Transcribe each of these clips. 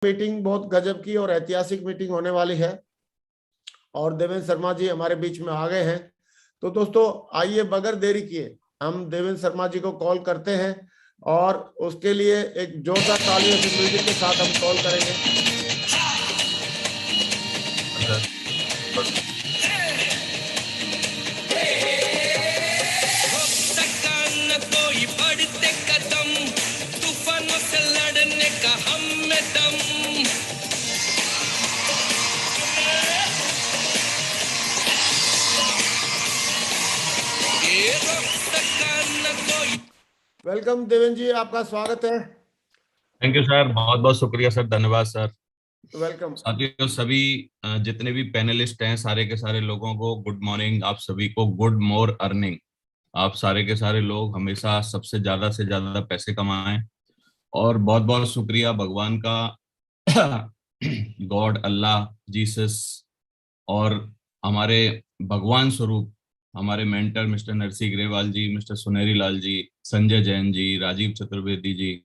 Meeting बहुत गजब की और ऐतिहासिक मीटिंग होने वाली है और देवेंद्र शर्मा जी हमारे बीच में आ गए हैं। तो दोस्तों आइए बगैर देरी किए हम देवेंद्र शर्मा जी को कॉल करते हैं और उसके लिए एक जोरदार तालियों से म्यूजिक के साथ हम कॉल करेंगे। कोई बढ़ते कदम तूफानों से लड़ने का हम में दम। वेलकम देवेंद्र जी, आपका स्वागत है। थैंक यू सर, बहुत बहुत शुक्रिया सर, धन्यवाद सर। वेलकम। साथियों सभी जितने भी पैनलिस्ट हैं सारे के सारे लोगों को गुड मॉर्निंग। आप सभी को गुड मोर अर्निंग। आप सारे के सारे लोग हमेशा सबसे ज्यादा से ज्यादा पैसे कमाएं और बहुत बहुत शुक्रिया भगवान का गॉड, अल्लाह, जीसस और हमारे भगवान स्वरूप हमारे मेंटर मिस्टर नरसी ग्रेवाल जी, मिस्टर सुनेरी लाल जी, संजय जैन जी, राजीव चतुर्वेदी जी,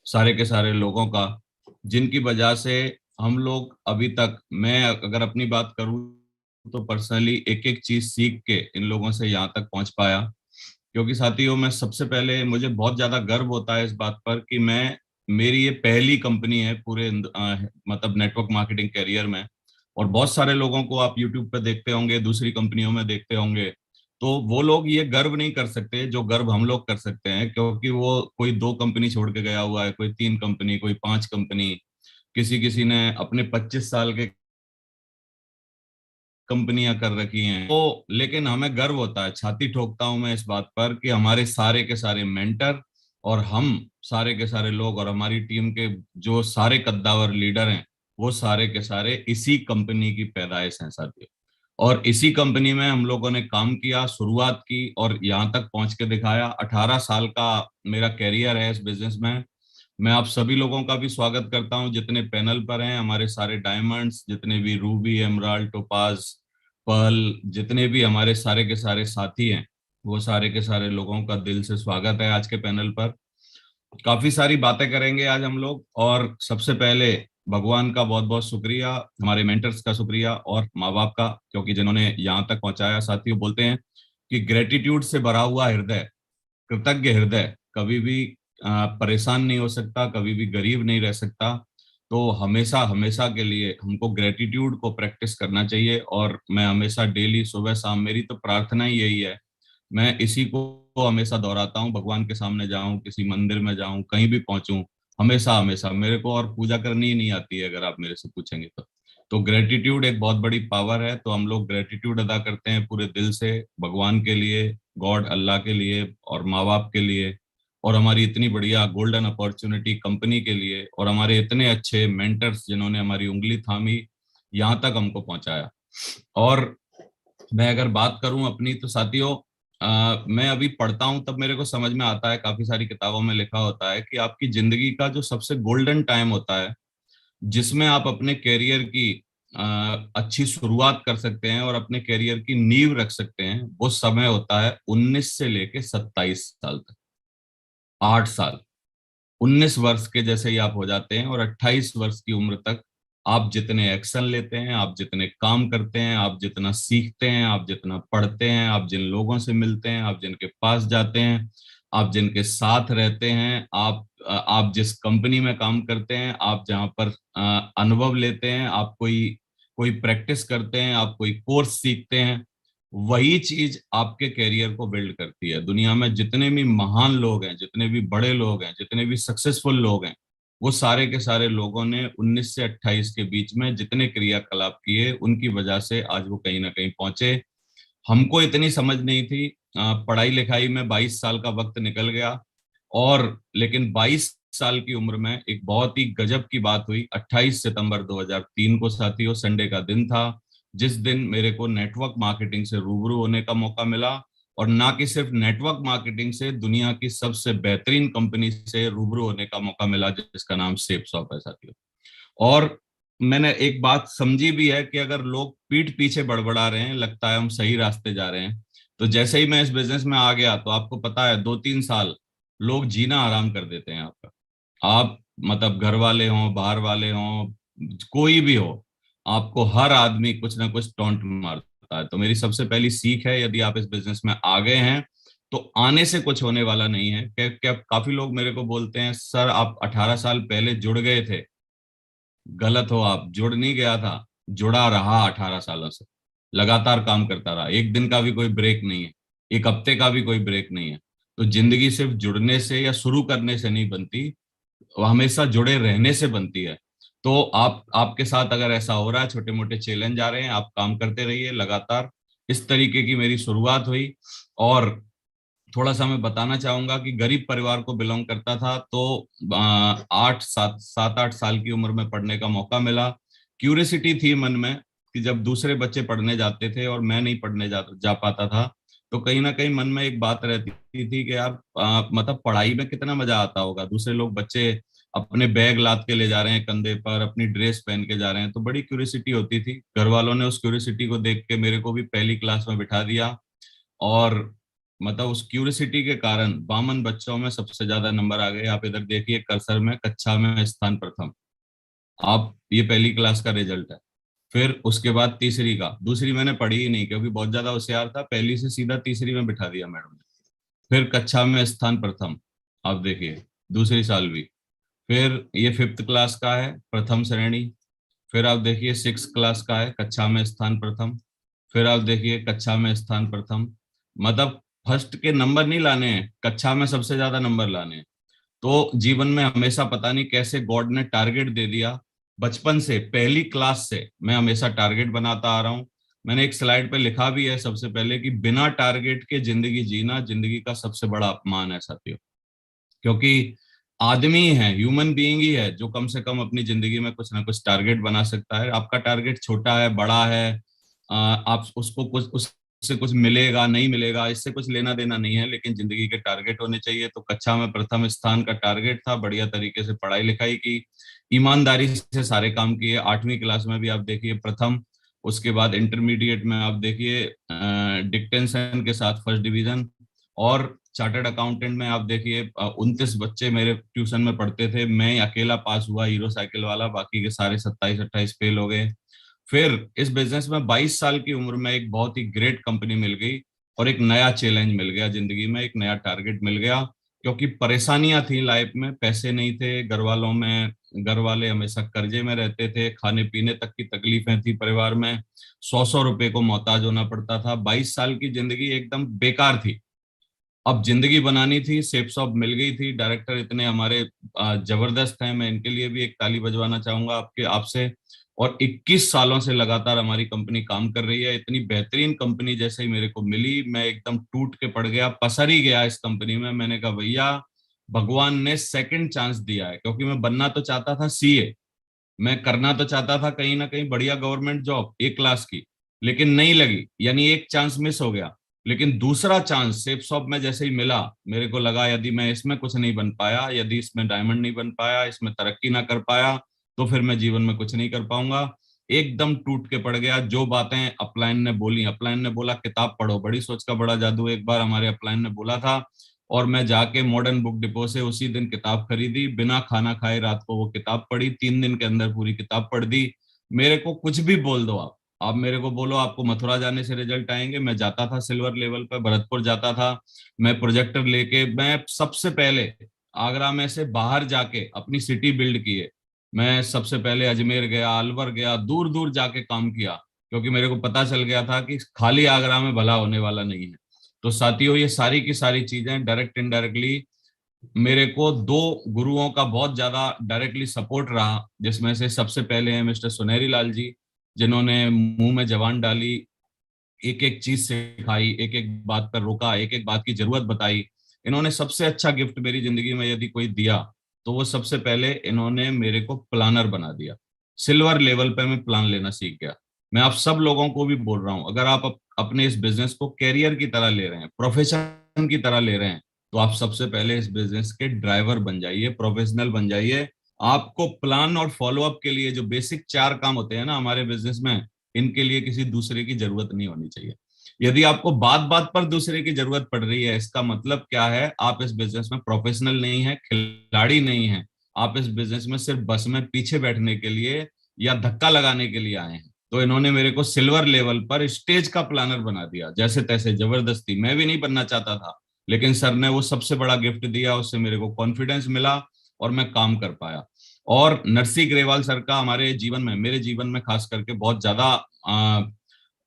सारे के सारे लोगों का जिनकी वजह से हम लोग अभी तक, मैं अगर अपनी बात करूं तो पर्सनली एक एक चीज सीख के इन लोगों से यहाँ तक पहुंच पाया। क्योंकि साथियों, मैं सबसे पहले, मुझे बहुत ज्यादा गर्व होता है इस बात पर कि मैं, मेरी ये पहली कंपनी है पूरे मतलब नेटवर्क मार्केटिंग करियर में। और बहुत सारे लोगों को आप यूट्यूब पे देखते होंगे, दूसरी कंपनियों में देखते होंगे, तो वो लोग ये गर्व नहीं कर सकते जो गर्व हम लोग कर सकते हैं। क्योंकि वो कोई 2 कंपनी छोड़ के गया हुआ है, कोई 3 कंपनी, कोई 5 कंपनी, किसी किसी ने अपने 25 साल के कंपनियां कर रखी हैं। तो लेकिन हमें गर्व होता है, छाती ठोकता हूं मैं इस बात पर कि हमारे सारे के सारे मेंटर और हम सारे के सारे लोग और हमारी टीम के जो सारे कद्दावर लीडर हैं, वो सारे के सारे इसी कंपनी की पैदाइश हैं साथियों। और इसी कंपनी में हम लोगों ने काम किया, शुरुआत की और यहाँ तक पहुंच के दिखाया। 18 साल का मेरा कैरियर है इस बिजनेस में। मैं आप सभी लोगों का भी स्वागत करता हूं जितने पैनल पर हैं, हमारे सारे डायमंड्स, जितने भी रूबी, एमराल्ड, टोपाज, पर्ल, जितने भी हमारे सारे के सारे साथी हैं, वो सारे के सारे लोगों का दिल से स्वागत है आज के पैनल पर। काफी सारी बातें करेंगे आज हम लोग। और सबसे पहले भगवान का बहुत बहुत शुक्रिया, हमारे मेंटर्स का शुक्रिया और माँ बाप का, क्योंकि जिन्होंने यहाँ तक पहुंचाया। साथियों बोलते हैं कि ग्रेटिट्यूड से भरा हुआ हृदय, कृतज्ञ हृदय कभी भी परेशान नहीं हो सकता, कभी भी गरीब नहीं रह सकता। तो हमेशा हमेशा के लिए हमको ग्रेटिट्यूड को प्रैक्टिस करना चाहिए। और मैं हमेशा डेली सुबह शाम, मेरी तो प्रार्थना ही यही है, मैं इसी को हमेशा दोहराता हूँ। भगवान के सामने जाऊं, किसी मंदिर में जाऊं, कहीं भी पहुंचूं, हमेशा हमेशा मेरे को और पूजा करनी ही नहीं आती है अगर आप मेरे से पूछेंगे तो ग्रेटिट्यूड एक बहुत बड़ी पावर है। तो हम लोग ग्रेटिट्यूड अदा करते हैं पूरे दिल से, भगवान के लिए, गॉड, अल्लाह के लिए और माँ बाप के लिए, और हमारी इतनी बढ़िया गोल्डन अपॉर्चुनिटी कंपनी के लिए, और हमारे इतने अच्छे मेंटर्स जिन्होंने हमारी उंगली थामी, यहाँ तक हमको पहुंचाया। और मैं अगर बात करूं अपनी, तो साथियों मैं अभी पढ़ता हूं तब मेरे को समझ में आता है, काफी सारी किताबों में लिखा होता है कि आपकी जिंदगी का जो सबसे गोल्डन टाइम होता है, जिसमें आप अपने कैरियर की अच्छी शुरुआत कर सकते हैं और अपने कैरियर की नींव रख सकते हैं, वो समय होता है 19 से लेके 27 साल तक। 8 साल, 19 वर्ष के जैसे ही आप हो जाते हैं और 28 वर्ष की उम्र तक आप जितने एक्शन लेते हैं, आप जितने काम करते हैं, आप जितना सीखते हैं, आप जितना पढ़ते हैं, आप जिन लोगों से मिलते हैं, आप जिनके पास जाते हैं, आप जिनके साथ रहते हैं, आप जिस कंपनी में काम करते हैं, आप जहाँ पर अनुभव लेते हैं, आप कोई कोई प्रैक्टिस करते हैं, आप कोई कोर्स सीखते हैं, वही चीज आपके कैरियर को बिल्ड करती है। दुनिया में जितने भी महान लोग हैं, जितने भी बड़े लोग हैं, जितने भी सक्सेसफुल लोग हैं, वो सारे के सारे लोगों ने 19 से 28 के बीच में जितने क्रियाकलाप किए, उनकी वजह से आज वो कहीं ना कहीं पहुंचे। हमको इतनी समझ नहीं थी, पढ़ाई लिखाई में 22 साल का वक्त निकल गया। और लेकिन 22 साल की उम्र में एक बहुत ही गजब की बात हुई। 28 सितंबर 2003 को साथियों, संडे का दिन था, जिस दिन मेरे को नेटवर्क मार्केटिंग से रूबरू होने का मौका मिला। और ना कि सिर्फ नेटवर्क मार्केटिंग से, दुनिया की सबसे बेहतरीन कंपनी से रूबरू होने का मौका मिला, जिसका नाम सेपसॉफ्ट है साथियों। और मैंने एक बात समझी भी है कि अगर लोग पीठ पीछे बड़बड़ा रहे हैं, लगता है हम सही रास्ते जा रहे हैं। तो जैसे ही मैं इस बिजनेस में आ गया, तो आपको पता है 2-3 साल लोग जीना आराम कर देते हैं आपका। आप मतलब घर वाले हों, बाहर वाले हों, कोई भी हो, आपको हर आदमी कुछ ना कुछ टॉन्ट मारता है। तो मेरी सबसे पहली सीख है, यदि आप इस बिजनेस में आ गए हैं तो आने से कुछ होने वाला नहीं है। क्या काफी लोग मेरे को बोलते हैं, सर आप 18 साल पहले जुड़ गए थे। गलत हो आप, जुड़ नहीं गया था, जुड़ा रहा 18 सालों से, लगातार काम करता रहा। एक दिन का भी कोई ब्रेक नहीं है, एक हफ्ते का भी कोई ब्रेक नहीं है। तो जिंदगी सिर्फ जुड़ने से या शुरू करने से नहीं बनती, वो हमेशा जुड़े रहने से बनती है। तो आपके साथ अगर ऐसा हो रहा है, छोटे मोटे चैलेंज आ रहे हैं, आप काम करते रहिए लगातार। इस तरीके की मेरी शुरुआत हुई। और थोड़ा सा मैं बताना चाहूंगा कि गरीब परिवार को बिलोंग करता था, तो 8 7 8 साल की उम्र में पढ़ने का मौका मिला। क्यूरियोसिटी थी मन में कि जब दूसरे बच्चे पढ़ने जाते थे और मैं नहीं पढ़ने जा पाता था, तो कहीं ना कहीं मन में एक बात रहती थी कि यार मतलब पढ़ाई में कितना मजा आता होगा, दूसरे लोग बच्चे अपने बैग लाद के ले जा रहे हैं कंधे पर, अपनी ड्रेस पहन के जा रहे हैं, तो बड़ी क्यूरियोसिटी होती थी। घर वालों ने उस क्यूरियोसिटी को देख के मेरे को भी पहली क्लास में बिठा दिया। और मतलब उस क्यूरियोसिटी के कारण 52 बच्चों में सबसे ज्यादा नंबर आ गए। आप इधर देखिए कर्सर में, कक्षा में स्थान प्रथम। आप ये पहली क्लास का रिजल्ट है। फिर उसके बाद तीसरी का, दूसरी मैंने पढ़ी ही नहीं क्योंकि बहुत ज्यादा होशियार था, पहली से सीधा तीसरी में बिठा दिया मैडम ने। फिर कक्षा में स्थान प्रथम, आप देखिए दूसरी साल भी। फिर ये 5th क्लास का है, प्रथम श्रेणी। फिर आप देखिए 6th क्लास का है, कक्षा में स्थान प्रथम। फिर आप देखिए कक्षा में स्थान प्रथम। मतलब फर्स्ट के नंबर नहीं लाने हैं, कक्षा में सबसे ज्यादा नंबर लाने हैं। तो जीवन में हमेशा पता नहीं कैसे गॉड ने टारगेट दे दिया। बचपन से, पहली क्लास से मैं हमेशा टारगेट बनाता आ रहा हूँ। मैंने एक स्लाइड पे लिखा भी है सबसे पहले कि बिना टारगेट के जिंदगी जीना जिंदगी का सबसे बड़ा अपमान है साथियों। क्योंकि आदमी है, ह्यूमन बीइंग ही है जो कम से कम अपनी जिंदगी में कुछ ना कुछ टारगेट बना सकता है। आपका टारगेट छोटा है, बड़ा है, आप उसको कुछ, उससे कुछ मिलेगा नहीं मिलेगा इससे कुछ लेना देना नहीं है, लेकिन जिंदगी के टारगेट होने चाहिए। तो कक्षा में प्रथम स्थान का टारगेट था, बढ़िया तरीके से पढ़ाई लिखाई की, ईमानदारी से सारे काम किए। 8वीं क्लास में भी आप देखिए प्रथम। उसके बाद इंटरमीडिएट में आप देखिए डिक्टेंशन के साथ फर्स्ट डिवीजन। और चार्टर्ड अकाउंटेंट में आप देखिए 29 बच्चे मेरे ट्यूशन में पढ़ते थे, मैं अकेला पास हुआ हीरो साइकिल वाला, बाकी के सारे 27 28 फेल हो गए। फिर इस बिजनेस में 22 साल की उम्र में एक बहुत ही ग्रेट कंपनी मिल गई और एक नया चैलेंज मिल गया जिंदगी में, एक नया टारगेट मिल गया। क्योंकि परेशानियां थी लाइफ में, पैसे नहीं थे घर वालों में, घर वाले हमेशा कर्जे में रहते थे, खाने पीने तक की तकलीफें थी परिवार में, 100 100 रुपए को मोहताज होना पड़ता था। 22 साल की जिंदगी एकदम बेकार थी। अब जिंदगी बनानी थी, सेप सॉप मिल गई थी। डायरेक्टर इतने हमारे जबरदस्त हैं, मैं इनके लिए भी एक ताली बजवाना चाहूंगा आपके आपसे। और 21 सालों से लगातार हमारी कंपनी काम कर रही है। इतनी बेहतरीन कंपनी जैसे ही मेरे को मिली, मैं एकदम टूट के पड़ गया, पसर ही गया इस कंपनी में। मैंने कहा भैया भगवान ने सेकंड चांस दिया है, क्योंकि मैं बनना तो चाहता था सीए, मैं करना तो चाहता था कहीं ना कहीं बढ़िया गवर्नमेंट जॉब A क्लास की, लेकिन नहीं लगी, यानी एक चांस मिस हो गया। लेकिन दूसरा चांस सेफ शॉप में जैसे ही मिला, मेरे को लगा यदि मैं इसमें कुछ नहीं बन पाया, यदि इसमें डायमंड नहीं बन पाया, इसमें तरक्की ना कर पाया, तो फिर मैं जीवन में कुछ नहीं कर पाऊंगा। एकदम टूट के पड़ गया। जो बातें अपलाइन ने बोली, अपलाइन ने बोला किताब पढ़ो, बड़ी सोच का बड़ा जादू, एक बार हमारे अपलाइन ने बोला था। और मैं जाके मॉडर्न बुक डिपो से उसी दिन किताब खरीदी, बिना खाना खाए रात को वो किताब पढ़ी, 3 दिन के अंदर पूरी किताब पढ़ दी। मेरे को कुछ भी बोल दो आप मेरे को बोलो आपको मथुरा जाने से रिजल्ट आएंगे, मैं जाता था सिल्वर लेवल पर, भरतपुर जाता था। मैं प्रोजेक्टर लेके, मैं सबसे पहले आगरा में से बाहर जाके अपनी सिटी बिल्ड की है। मैं सबसे पहले अजमेर गया, अलवर गया, दूर दूर जाके काम किया, क्योंकि मेरे को पता चल गया था कि खाली आगरा में भला होने वाला नहीं है। तो साथियों, ये सारी की सारी चीजें डायरेक्ट इनडायरेक्टली मेरे को दो गुरुओं का बहुत ज्यादा डायरेक्टली सपोर्ट रहा, जिसमें से सबसे पहले हैं मिस्टर सुनहरी लाल जी, जिन्होंने मुंह में जबान डाली, एक एक चीज सिखाई, एक एक बात पर रोका, एक एक बात की जरूरत बताई। इन्होंने सबसे अच्छा गिफ्ट मेरी जिंदगी में यदि कोई दिया, तो वो सबसे पहले इन्होंने मेरे को प्लानर बना दिया। सिल्वर लेवल पे मैं प्लान लेना सीख गया। मैं आप सब लोगों को भी बोल रहा हूं, अगर आप अपने इस बिजनेस को कैरियर की तरह ले रहे हैं, प्रोफेशन की तरह ले रहे हैं, तो आप सबसे पहले इस बिजनेस के ड्राइवर बन जाइए, प्रोफेशनल बन जाइए। आपको प्लान और फॉलोअप के लिए जो बेसिक 4 काम होते हैं ना हमारे बिजनेस में, इनके लिए किसी दूसरे की जरूरत नहीं होनी चाहिए। यदि आपको बात बात पर दूसरे की जरूरत पड़ रही है, इसका मतलब क्या है, आप इस बिजनेस में प्रोफेशनल नहीं है, खिलाड़ी नहीं है। आप इस बिजनेस में सिर्फ बस में पीछे बैठने के लिए या धक्का लगाने के लिए आए हैं। तो इन्होंने मेरे को सिल्वर लेवल पर स्टेज का प्लानर बना दिया, जैसे तैसे जबरदस्ती। मैं भी नहीं बनना चाहता था, लेकिन सर ने वो सबसे बड़ा गिफ्ट दिया, उससे मेरे को कॉन्फिडेंस मिला और मैं काम कर पाया। और नरसी ग्रेवाल सर का हमारे जीवन में, मेरे जीवन में खास करके बहुत ज्यादा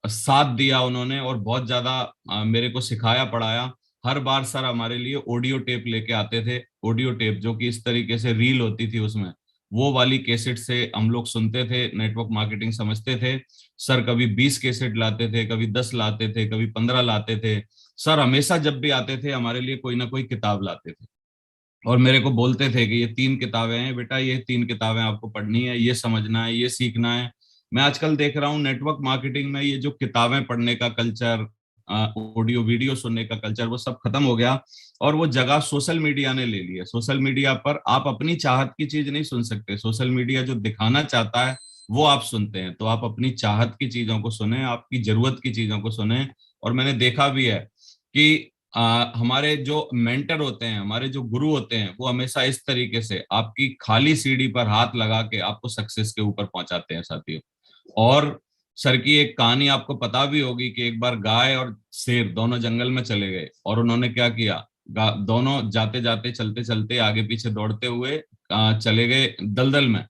साथ दिया उन्होंने, और बहुत ज्यादा मेरे को सिखाया पढ़ाया। हर बार सर हमारे लिए ऑडियो टेप लेके आते थे, ऑडियो टेप जो कि इस तरीके से रील होती थी उसमें, वो वाली कैसेट से हम लोग सुनते थे, नेटवर्क मार्केटिंग समझते थे। सर कभी 20 कैसेट लाते थे, कभी 10 लाते थे, कभी 15 लाते थे। सर हमेशा जब भी आते थे हमारे लिए कोई ना कोई किताब लाते थे, और मेरे को बोलते थे कि ये 3 किताबें हैं बेटा, ये 3 किताबें आपको पढ़नी है, ये समझना है, ये सीखना है। मैं आजकल देख रहा हूँ नेटवर्क मार्केटिंग में ये जो किताबें पढ़ने का कल्चर, ऑडियो वीडियो सुनने का कल्चर, वो सब खत्म हो गया, और वो जगह सोशल मीडिया ने ले ली है। सोशल मीडिया पर आप अपनी चाहत की चीज नहीं सुन सकते, सोशल मीडिया जो दिखाना चाहता है वो आप सुनते हैं। तो आप अपनी चाहत की चीजों को सुने, आपकी जरूरत की चीजों को सुने। और मैंने देखा भी है कि हमारे जो मेंटर होते हैं, हमारे जो गुरु होते हैं, वो हमेशा इस तरीके से आपकी खाली सीढ़ी पर हाथ लगा के आपको सक्सेस के ऊपर पहुंचाते हैं साथियों। और सर की एक कहानी आपको पता भी होगी कि एक बार गाय और शेर दोनों जंगल में चले गए, और उन्होंने क्या किया, दोनों जाते जाते चलते चलते आगे पीछे दौड़ते हुए चले गए दलदल में।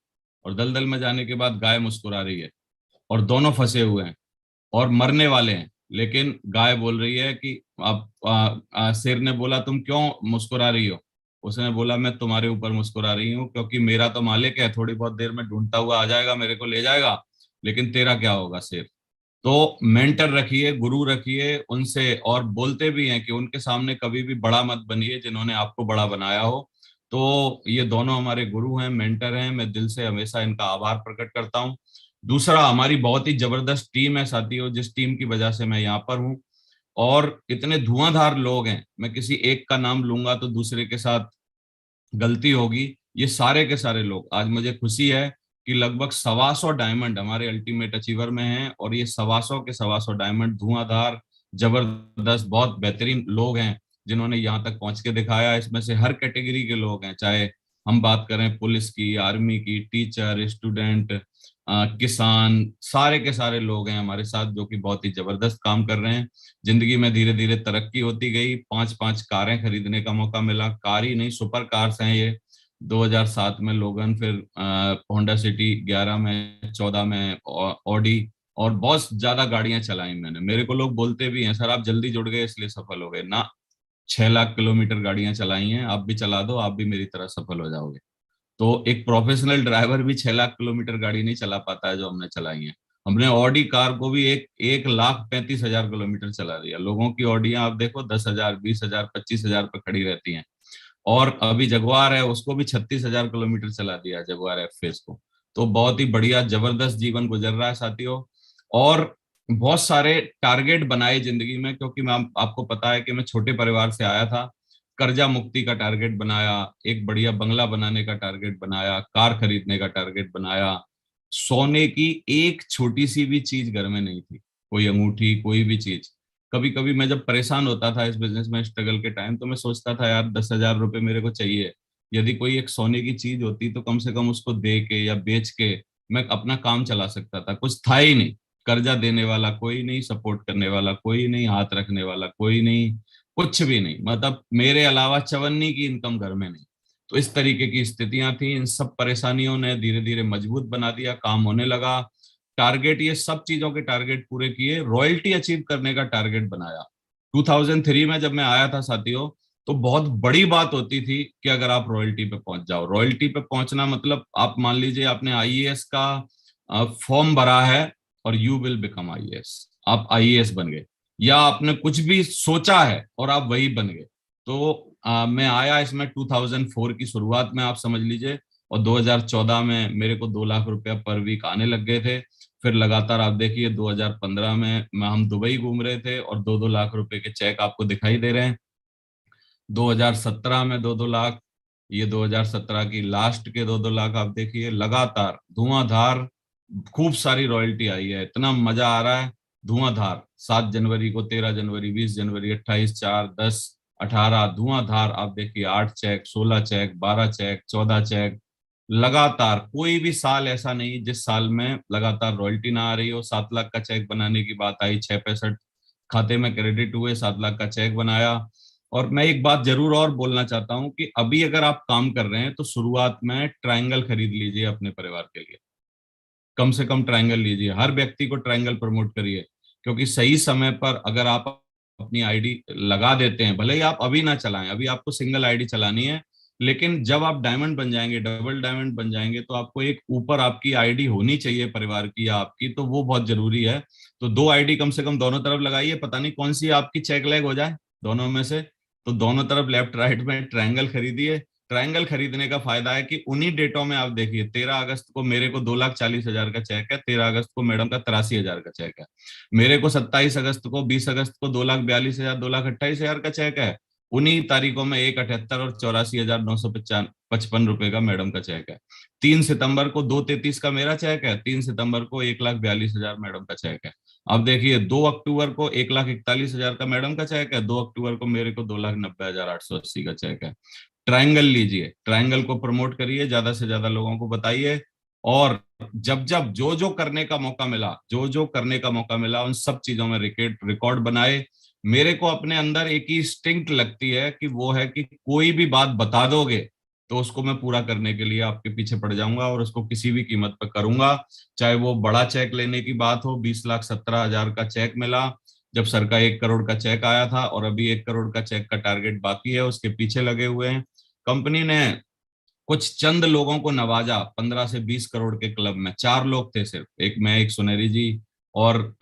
और दलदल में जाने के बाद गाय मुस्कुरा रही है, और दोनों फंसे हुए हैं और मरने वाले हैं। लेकिन गाय बोल रही है कि अब शेर ने बोला तुम क्यों मुस्कुरा रही हो? उसने बोला मैं तुम्हारे ऊपर मुस्कुरा रही हूँ, क्योंकि मेरा तो मालिक है, थोड़ी बहुत देर में ढूंढता हुआ आ जाएगा, मेरे को ले जाएगा, लेकिन तेरा क्या होगा शेर। तो मेंटर रखिए, गुरु रखिए उनसे, और बोलते भी हैं कि उनके सामने कभी भी बड़ा मत बनिए जिन्होंने आपको बड़ा बनाया हो। तो ये दोनों हमारे गुरु हैं, मेंटर हैं, मैं दिल से हमेशा इनका आभार प्रकट करता हूँ। दूसरा, हमारी बहुत ही जबरदस्त टीम है साथियों, जिस टीम की वजह से मैं यहाँ पर हूँ। और इतने धुआंधार लोग हैं, मैं किसी एक का नाम लूंगा तो दूसरे के साथ गलती होगी। ये सारे के सारे लोग, आज मुझे खुशी है कि लगभग 125 डायमंड हमारे अल्टीमेट अचीवर में हैं, और ये 125 के 125 डायमंड धुआंधार जबरदस्त बहुत बेहतरीन लोग हैं जिन्होंने यहाँ तक पहुंच के दिखाया। इसमें से हर कैटेगरी के लोग हैं, चाहे हम बात करें पुलिस की, आर्मी की, टीचर, स्टूडेंट, किसान, सारे के सारे लोग हैं हमारे साथ जो कि बहुत ही जबरदस्त काम कर रहे हैं। जिंदगी में धीरे धीरे तरक्की होती गई, 5-5 कारें खरीदने का मौका मिला, कार ही नहीं सुपर कार्स हैं ये। 2007 में लोगन, फिर होंडा सिटी, 11 में, 14 में ऑडी, और बहुत ज्यादा गाड़ियां चलाई मैंने। मेरे को लोग बोलते भी हैं सर आप जल्दी जुड़ गए इसलिए सफल हो गए ना, 6 लाख किलोमीटर गाड़ियां चलाई हैं, आप भी चला दो, आप भी मेरी तरह सफल हो जाओगे। तो एक प्रोफेशनल ड्राइवर भी 6 लाख किलोमीटर गाड़ी नहीं चला पाता है जो हमने चलाई है। हमने ऑडी कार को भी 1,35,000 किलोमीटर चला दिया। लोगों की ऑडियां आप देखो 10,000, 20,000, 25,000 पे खड़ी रहती हैं। और अभी जगुआर है, उसको भी 36,000 किलोमीटर चला दिया जगुआर एफ को। तो बहुत ही बढ़िया जबरदस्त जीवन गुजर रहा है साथियों। और बहुत सारे टारगेट बनाए जिंदगी में, क्योंकि मैं आपको पता है कि मैं छोटे परिवार से आया था। कर्जा मुक्ति का टारगेट बनाया, एक बढ़िया बंगला बनाने का टारगेट बनाया, कार खरीदने का टारगेट बनाया। सोने की एक छोटी सी भी चीज घर में नहीं थी, कोई अंगूठी, कोई भी चीज। कभी कभी मैं जब परेशान होता था इस बिजनेस में स्ट्रगल के टाइम, तो मैं सोचता था यार 10,000 रुपये मेरे को चाहिए, यदि कोई एक सोने की चीज होती तो कम से कम उसको दे के या बेच के मैं अपना काम चला सकता था। कुछ था ही नहीं, कर्जा देने वाला कोई नहीं, सपोर्ट करने वाला कोई नहीं, हाथ रखने वाला कोई नहीं, कुछ भी नहीं, मतलब मेरे अलावा चवन्नी की इनकम घर में नहीं। तो इस तरीके की स्थितियां थी। इन सब परेशानियों ने धीरे धीरे मजबूत बना दिया, काम होने लगा। टारगेट, ये सब चीजों के टारगेट पूरे किए, रॉयल्टी अचीव करने का टारगेट बनाया। 2003 में जब मैं आया था साथियों, तो बहुत बड़ी बात होती थी कि अगर आप रॉयल्टी पे पहुंच जाओ। रॉयल्टी पे पहुंचना मतलब आप मान लीजिए आपने आईएएस का फॉर्म भरा है और यू विल बिकम आईएएस, आप आईएएस बन गए, या आपने कुछ भी सोचा है और आप वही बन गए। तो मैं आया इसमें 2004 की शुरुआत में, आप समझ लीजिए, और 2014 में मेरे को 2 लाख रुपया पर वीक आने लग गए थे। फिर लगातार आप देखिए 2015 में हम दुबई घूम रहे थे और 2-2 लाख रुपए के चेक आपको दिखाई दे रहे हैं। 2017 में 2-2 लाख, ये 2017 की लास्ट के 2-2 लाख आप देखिए। लगातार धुआंधार खूब सारी रॉयल्टी आई है, इतना मजा आ रहा है, धुआंधार। 7 जनवरी को, 13 जनवरी, 20 जनवरी, 28, 4, 10, 18 धुआंधार, आप देखिए 8 चेक, 16 चेक, 12 चेक, 14 चेक, लगातार कोई भी साल ऐसा नहीं जिस साल में लगातार रॉयल्टी ना आ रही हो। 7 लाख का चेक बनाने की बात आई, 665 खाते में क्रेडिट हुए, 7 लाख का चेक बनाया। और मैं एक बात जरूर और बोलना चाहता हूं कि अभी अगर आप काम कर रहे हैं तो शुरुआत में ट्रायंगल खरीद लीजिए अपने परिवार के लिए। कम से कम ट्रायंगल लीजिए, हर व्यक्ति को ट्रायंगल प्रमोट करिए, क्योंकि सही समय पर अगर आप अपनी आईडी लगा देते हैं, भले ही आप अभी ना चलाएं, अभी आपको सिंगल आईडी चलानी है, लेकिन जब आप डायमंड बन जाएंगे, डबल डायमंड बन जाएंगे, तो आपको एक ऊपर आपकी आईडी होनी चाहिए परिवार की या आपकी, तो वो बहुत जरूरी है। तो 2 आईडी कम से कम दोनों तरफ लगाइए, पता नहीं कौन सी आपकी चेक लेग हो जाए दोनों में से। तो दोनों तरफ लेफ्ट राइट में ट्रायंगल खरीदिए। ट्रायंगल खरीदने का फायदा है कि उन्हीं डेटों में आप देखिए, 13 अगस्त को मेरे को 2,40,000 का चेक है, 13 अगस्त को मैडम का 83,000 का चेक है, मेरे को 27 अगस्त को, 20 अगस्त को 2,42,000, 2,28,000 का चेक है। उन्हीं तारीखों में 1,78 और 84,955 रुपए का मैडम का चेक है। 3 सितंबर को 2,33 का मेरा चेक है, 3 सितंबर को 1,42,000 मैडम का चेक है। अब देखिए 2 अक्टूबर को 1,41,000 का मैडम का चेक है, 2 अक्टूबर को मेरे को 2,90,880 का चेक है। ट्रायंगल लीजिए, ट्रायंगल को प्रमोट करिए, ज्यादा से ज्यादा लोगों को बताइए। और जब जब जो जो करने का मौका मिला, जो जो करने का मौका मिला, उन सब चीजों में रिकॉर्ड बनाए। मेरे को अपने अंदर एक ही इंस्टिंक्ट लगती है कि वो है कि कोई भी बात बता दोगे तो उसको मैं पूरा करने के लिए आपके पीछे पड़ जाऊंगा और उसको किसी भी कीमत पर करूंगा। चाहे वो बड़ा चेक लेने की बात हो, 20,17,000 का चेक मिला जब सर का 1 करोड़ का चेक आया था, और अभी 1 करोड़ का चेक का टारगेट बाकी है, उसके पीछे लगे हुए हैं। कंपनी ने कुछ चंद लोगों को नवाजा 15 से 20 करोड़ के क्लब में, 4 लोग थे सिर्फ, एक मैं, एक सुनेरी जी, और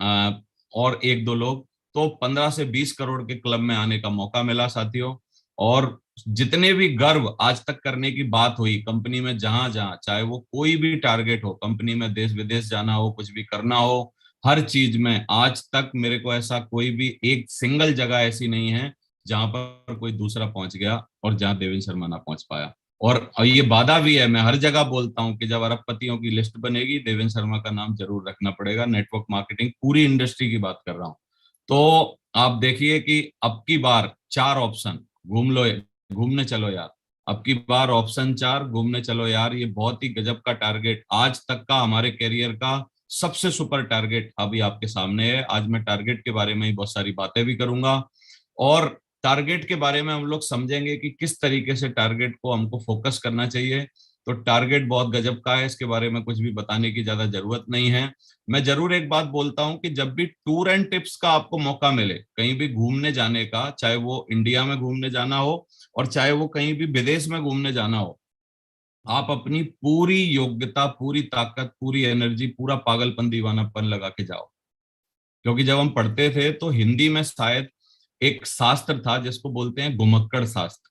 और 1-2 लोग। तो 15 से 20 करोड़ के क्लब में आने का मौका मिला साथियों। और जितने भी गर्व आज तक करने की बात हुई कंपनी में, जहां जहां, चाहे वो कोई भी टारगेट हो कंपनी में, देश विदेश जाना हो, कुछ भी करना हो, हर चीज में आज तक मेरे को ऐसा कोई भी एक सिंगल जगह ऐसी नहीं है जहां पर कोई दूसरा पहुंच गया और जहां देवेंद्र शर्मा ना पहुंच पाया। और ये वादा भी है, मैं हर जगह बोलता हूँ कि जब अरबपतियों की लिस्ट बनेगी देवेंद्र शर्मा का नाम जरूर रखना पड़ेगा। नेटवर्क मार्केटिंग पूरी इंडस्ट्री की बात कर रहा हूँ। तो आप देखिए कि अब की बार 4 ऑप्शन, घूम लो, घूमने चलो यार। अब की बार ऑप्शन 4, घूमने चलो यार, ये बहुत ही गजब का टारगेट, आज तक का हमारे करियर का सबसे सुपर टारगेट अभी आपके सामने है। आज मैं टारगेट के बारे में ही बहुत सारी बातें भी करूंगा, और टारगेट के बारे में हम लोग समझेंगे कि किस तरीके से टारगेट को हमको फोकस करना चाहिए। तो टारगेट बहुत गजब का है, इसके बारे में कुछ भी बताने की ज्यादा जरूरत नहीं है। मैं जरूर एक बात बोलता हूं कि जब भी टूर एंड टिप्स का आपको मौका मिले, कहीं भी घूमने जाने का, चाहे वो इंडिया में घूमने जाना हो और चाहे वो कहीं भी विदेश में घूमने जाना हो, आप अपनी पूरी योग्यता, पूरी ताकत, पूरी एनर्जी, पूरा पागलपन दीवानापन लगा के जाओ। क्योंकि जब हम पढ़ते थे तो हिंदी में शायद एक शास्त्र था जिसको बोलते हैं घुमक्कड़ शास्त्र,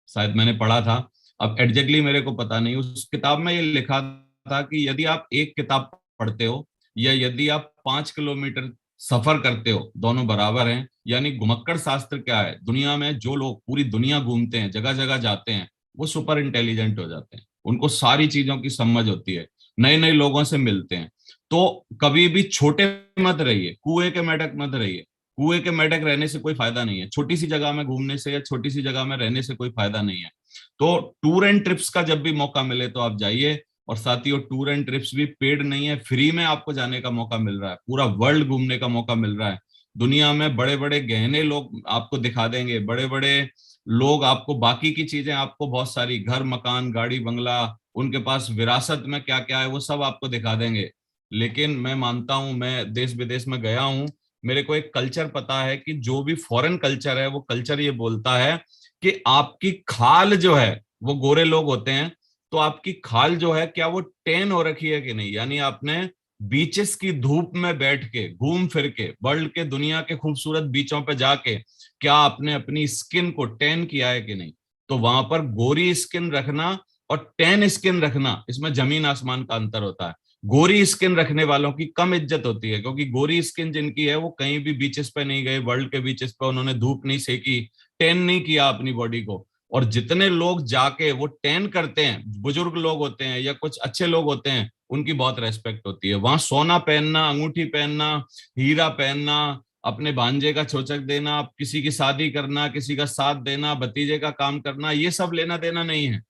शायद मैंने पढ़ा था, अब एग्जैक्टली मेरे को पता नहीं। उस किताब में ये लिखा था कि यदि आप एक किताब पढ़ते हो या यदि आप 5 किलोमीटर सफर करते हो, दोनों बराबर हैं। यानी घुमक्कड़ शास्त्र क्या है, दुनिया में जो लोग पूरी दुनिया घूमते हैं, जगह जगह जाते हैं, वो सुपर इंटेलिजेंट हो जाते हैं, उनको सारी चीजों की समझ होती है, नए नए लोगों से मिलते हैं। तो कभी भी छोटे मत रहिए, कुएं के मेढक मत रहिए। कुएं के मेढक रहने से कोई फायदा नहीं है, छोटी सी जगह में घूमने से या छोटी सी जगह में रहने से कोई फायदा नहीं है। तो टूर एंड ट्रिप्स का जब भी मौका मिले तो आप जाइए। और साथियों, टूर एंड ट्रिप्स भी पेड नहीं है, फ्री में आपको जाने का मौका मिल रहा है, पूरा वर्ल्ड घूमने का मौका मिल रहा है। दुनिया में बड़े बड़े गहने लोग आपको दिखा देंगे, बड़े बड़े लोग आपको बाकी की चीजें, आपको बहुत सारी घर मकान गाड़ी बंगला, उनके पास विरासत में क्या क्या है वो सब आपको दिखा देंगे। लेकिन मैं मानता हूं, मैं देश विदेश में गया हूं, मेरे को एक कल्चर पता है कि जो भी फॉरेन कल्चर है वो कल्चर ये बोलता है कि आपकी खाल जो है, वो गोरे लोग होते हैं, तो आपकी खाल जो है क्या वो टेन हो रखी है कि नहीं, यानी आपने बीचेस की धूप में बैठ के घूम फिर के वर्ल्ड के दुनिया के खूबसूरत बीचों पे जाके क्या आपने अपनी स्किन को टेन किया है कि नहीं। तो वहां पर गोरी स्किन रखना और टेन स्किन रखना, इसमें जमीन आसमान का अंतर होता है। गोरी स्किन रखने वालों की कम इज्जत होती है, क्योंकि गोरी स्किन जिनकी है वो कहीं भी बीचेस पे नहीं गए, वर्ल्ड के बीचेस पे उन्होंने धूप नहीं सेकी, टेन नहीं किया अपनी बॉडी को। और जितने लोग जाके वो टेन करते हैं, बुजुर्ग लोग होते हैं या कुछ अच्छे लोग होते हैं, उनकी बहुत रेस्पेक्ट होती है। वहां सोना पहनना, अंगूठी पहनना, हीरा पहनना, अपने भांजे का चोचक देना, किसी की शादी करना, किसी का साथ देना, भतीजे का काम करना, ये सब लेना देना नहीं है।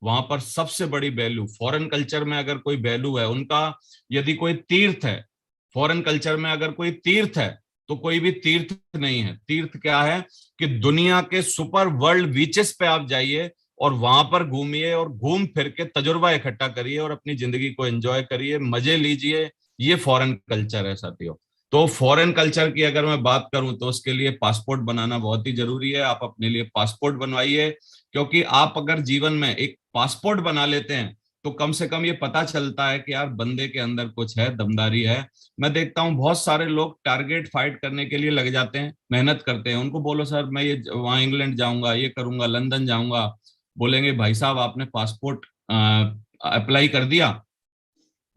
वहां पर सबसे बड़ी वैल्यू फॉरेन कल्चर में अगर कोई वैल्यू है उनका, यदि कोई तीर्थ है, फॉरेन कल्चर में अगर कोई तीर्थ है, तो कोई भी तीर्थ नहीं है। तीर्थ क्या है कि दुनिया के सुपर वर्ल्ड बीचेस पे आप जाइए और वहां पर घूमिए और घूम फिर के तजुर्बा इकट्ठा करिए और अपनी जिंदगी को एंजॉय करिए, मजे लीजिए। ये फॉरेन कल्चर है साथियों। तो फॉरेन कल्चर की अगर मैं बात करूं तो उसके लिए पासपोर्ट बनाना बहुत ही जरूरी है। आप अपने लिए पासपोर्ट बनवाइए, क्योंकि आप अगर जीवन में एक पासपोर्ट बना लेते हैं तो कम से कम ये पता चलता है कि यार बंदे के अंदर कुछ है, दमदारी है। मैं देखता हूँ बहुत सारे लोग टारगेट फाइट करने के लिए लग जाते हैं, मेहनत करते हैं। उनको बोलो सर मैं ये वहां इंग्लैंड जाऊंगा, ये करूंगा, लंदन जाऊंगा, बोलेंगे भाई साहब आपने पासपोर्ट अप्लाई कर दिया?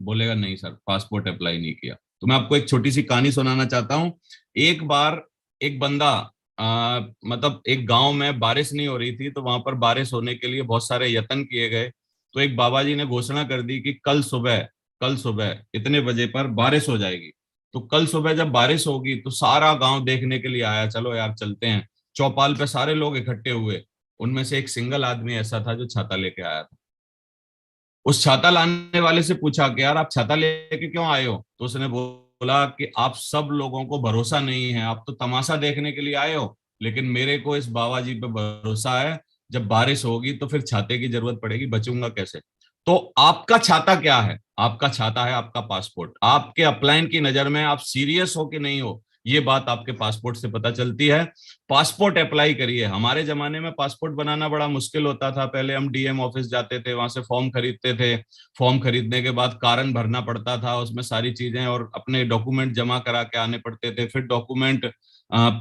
बोलेगा नहीं सर, पासपोर्ट अप्लाई नहीं किया। तो मैं आपको एक छोटी सी कहानी सुनाना चाहता हूँ। एक बार एक बंदा मतलब एक गांव में बारिश नहीं हो रही थी, तो वहां पर बारिश होने के लिए बहुत सारे यत्न किए गए। तो एक बाबा जी ने घोषणा कर दी कि कल सुबह इतने बजे पर बारिश हो जाएगी। तो कल सुबह जब बारिश होगी तो सारा गांव देखने के लिए आया, चलो यार चलते हैं। चौपाल पे सारे लोग इकट्ठे हुए। उनमें से एक सिंगल आदमी ऐसा था जो छाता लेके आया था। उस छाता लाने वाले से पूछा कि यार आप छाता लेके क्यों आए हो? तो उसने बोला कि आप सब लोगों को भरोसा नहीं है, आप तो तमाशा देखने के लिए आए हो, लेकिन मेरे को इस बाबा जी पे भरोसा है। जब बारिश होगी तो फिर छाते की जरूरत पड़ेगी, बचूंगा कैसे? तो आपका छाता क्या है? आपका छाता है आपका पासपोर्ट। आपके अपलाइन की नजर में आप सीरियस हो कि नहीं हो, ये बात आपके पासपोर्ट से पता चलती है। पासपोर्ट अप्लाई करिए। हमारे जमाने में पासपोर्ट बनाना बड़ा मुश्किल होता था। पहले हम डीएम ऑफिस जाते थे, वहां से फॉर्म खरीदते थे। फॉर्म खरीदने के बाद कारण भरना पड़ता था, उसमें सारी चीजें और अपने डॉक्यूमेंट जमा करा के आने पड़ते थे। फिर डॉक्यूमेंट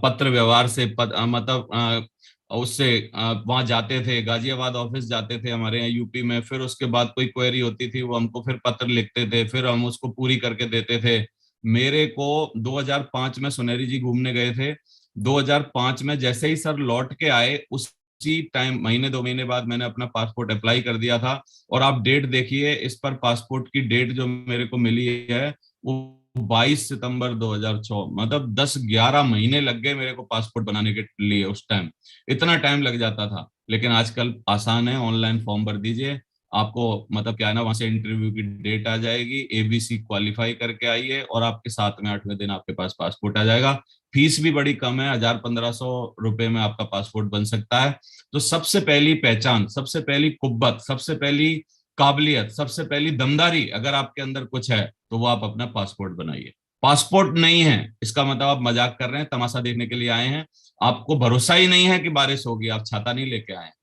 पत्र व्यवहार से मतलब उससे वहां जाते थे, गाजियाबाद ऑफिस जाते थे हमारे यहाँ यूपी में। फिर उसके बाद कोई क्वेरी होती थी, वो हमको फिर पत्र लिखते थे, फिर हम उसको पूरी करके देते थे। मेरे को 2005 में सुनेरी जी घूमने गए थे। 2005 में जैसे ही सर लौट के आए, उसी टाइम महीने 2 महीने बाद मैंने अपना पासपोर्ट अप्लाई कर दिया था। और आप डेट देखिए, इस पर पासपोर्ट की डेट जो मेरे को मिली है वो 22 सितंबर 2004, मतलब 10-11 महीने लग गए मेरे को पासपोर्ट बनाने के लिए। उस टाइम इतना टाइम लग जाता था, लेकिन आजकल आसान है, ऑनलाइन फॉर्म भर दीजिए। आपको मतलब क्या है ना, वहां से इंटरव्यू की डेट आ जाएगी, एबीसी क्वालिफाई करके आइए और आपके 7वें 8वें दिन आपके पास पासपोर्ट आ जाएगा। फीस भी बड़ी कम है, 1000-1500 रुपए में आपका पासपोर्ट बन सकता है। तो सबसे पहली पहचान, सबसे पहली कुब्बत, सबसे पहली काबिलियत, सबसे पहली दमदारी अगर आपके अंदर कुछ है तो वो आप अपना पासपोर्ट बनाइए। पासपोर्ट नहीं है इसका मतलब आप मजाक कर रहे हैं, तमाशा देखने के लिए आए हैं। आपको भरोसा ही नहीं है कि बारिश होगी, आप छाता नहीं लेके आए हैं।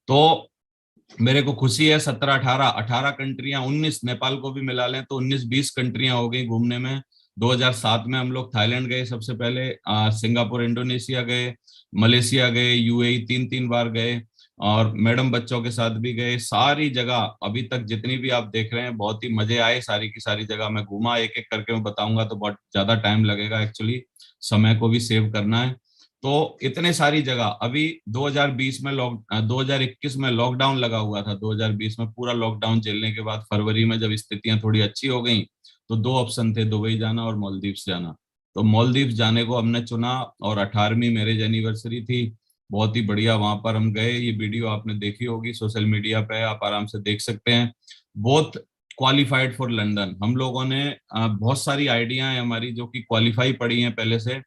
तो मेरे को खुशी है, 17-18 कंट्रियां, 19 नेपाल को भी मिला लें तो 19-20 कंट्रियां हो गई घूमने में। 2007 में हम लोग थाईलैंड गए सबसे पहले, सिंगापुर, इंडोनेशिया गए, मलेशिया गए, यूएई 3-3 बार गए, और मैडम बच्चों के साथ भी गए। सारी जगह अभी तक जितनी भी आप देख रहे हैं बहुत ही मजे आए, सारी की सारी जगह मैं घूमा। एक एक करके मैं बताऊंगा तो बहुत ज्यादा टाइम लगेगा, एक्चुअली समय को भी सेव करना है। तो इतने सारी जगह। अभी 2021 में लॉकडाउन लगा हुआ था। 2020 में पूरा लॉकडाउन झेलने के बाद फरवरी में जब स्थितियां थोड़ी अच्छी हो गई तो दो ऑप्शन थे, दुबई जाना और मालदीव्स जाना। तो मालदीव्स जाने को हमने चुना, और 18वीं मैरिज एनिवर्सरी थी। बहुत ही बढ़िया, वहां पर हम गए। ये वीडियो आपने देखी होगी, सोशल मीडिया पे आप आराम से देख सकते हैं। बहुत क्वालिफाइड फॉर लंदन। हम लोगों ने बहुत सारी आइडिया है हमारी जो कि क्वालिफाई पड़ी हैं पहले से।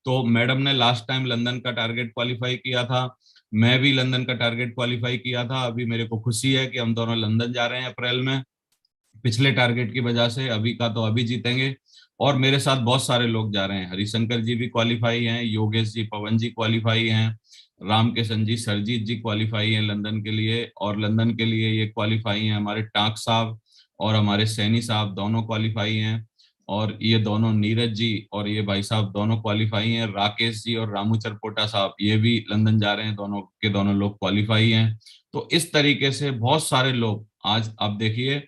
तो मैडम ने लास्ट टाइम लंदन का टारगेट क्वालिफाई किया था, मैं भी लंदन का टारगेट क्वालिफाई किया था। अभी मेरे को खुशी है कि हम दोनों लंदन जा रहे हैं अप्रैल में। पिछले टारगेट की वजह से अभी का तो अभी जीतेंगे। और मेरे साथ बहुत सारे लोग जा रहे हैं, हरिशंकर जी भी क्वालिफाई हैं, योगेश जी, पवन जी क्वालिफाई हैं, रामकिशन जी, सरजीत जी क्वालिफाई हैं लंदन के लिए। और लंदन के लिए ये क्वालिफाई हैं हमारे टाक साहब और हमारे सैनी साहब, दोनों क्वालिफाई हैं। और ये दोनों नीरज जी और ये भाई साहब दोनों क्वालिफाई हैं। राकेश जी और रामू चरपोटा साहब ये भी लंदन जा रहे हैं, दोनों के दोनों लोग क्वालिफाई हैं। तो इस तरीके से बहुत सारे लोग आज आप देखिए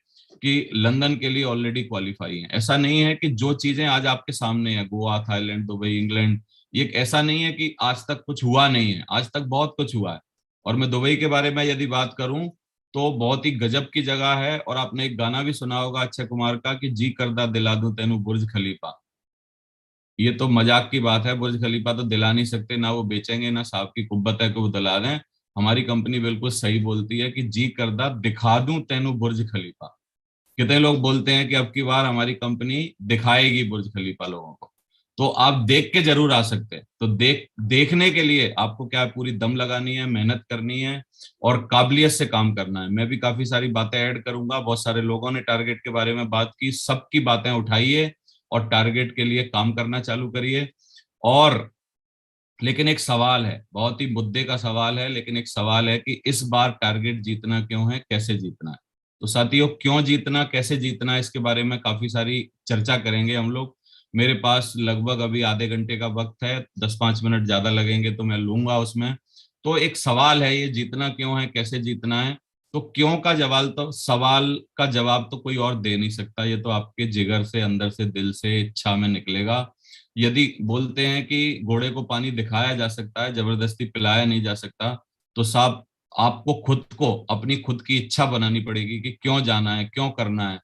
कि लंदन के लिए ऑलरेडी क्वालिफाई हैं। ऐसा नहीं है कि जो चीजें आज आपके सामने है, गोवा, थाईलैंड, दुबई, इंग्लैंड, ये ऐसा नहीं है कि आज तक कुछ हुआ नहीं है, आज तक बहुत कुछ हुआ है। और मैं दुबई के बारे में यदि बात करूं तो बहुत ही गजब की जगह है। और आपने एक गाना भी सुना होगा अक्षय कुमार का कि जी करदा दिला दूं तेनू बुर्ज खलीफा। ये तो मजाक की बात है, बुर्ज खलीफा तो दिला नहीं सकते, ना वो बेचेंगे, ना साहब की कुब्बत है कि वो दिला दें। हमारी कंपनी बिल्कुल सही बोलती है कि जी करदा दिखा दूं तेनू बुर्ज खलीफा। कितने लोग बोलते हैं कि अब की बार हमारी कंपनी दिखाएगी बुर्ज खलीफा लोगों को। तो आप देख के जरूर आ सकते हैं। तो देखने के लिए आपको क्या है, पूरी दम लगानी है, मेहनत करनी है और काबिलियत से काम करना है। मैं भी काफी सारी बातें ऐड करूंगा, बहुत सारे लोगों ने टारगेट के बारे में बात की, सबकी बातें उठाइए और टारगेट के लिए काम करना चालू करिए। और लेकिन एक सवाल है, बहुत ही मुद्दे का सवाल है, लेकिन एक सवाल है कि इस बार टारगेट जीतना क्यों है, कैसे जीतना है। तो साथियों, क्यों जीतना, कैसे जीतना है, इसके बारे में काफी सारी चर्चा करेंगे हम लोग। मेरे पास लगभग अभी आधे घंटे का वक्त है, 10-5 मिनट ज्यादा लगेंगे तो मैं लूंगा उसमें। तो एक सवाल है, ये जीतना क्यों है, कैसे जीतना है। तो क्यों का सवाल का जवाब तो कोई और दे नहीं सकता, ये तो आपके जिगर से, अंदर से, दिल से, इच्छा में निकलेगा। यदि बोलते हैं कि घोड़े को पानी दिखाया जा सकता है, जबरदस्ती पिलाया नहीं जा सकता, तो साहब आपको खुद को, अपनी खुद की इच्छा बनानी पड़ेगी कि क्यों जाना है, क्यों करना है।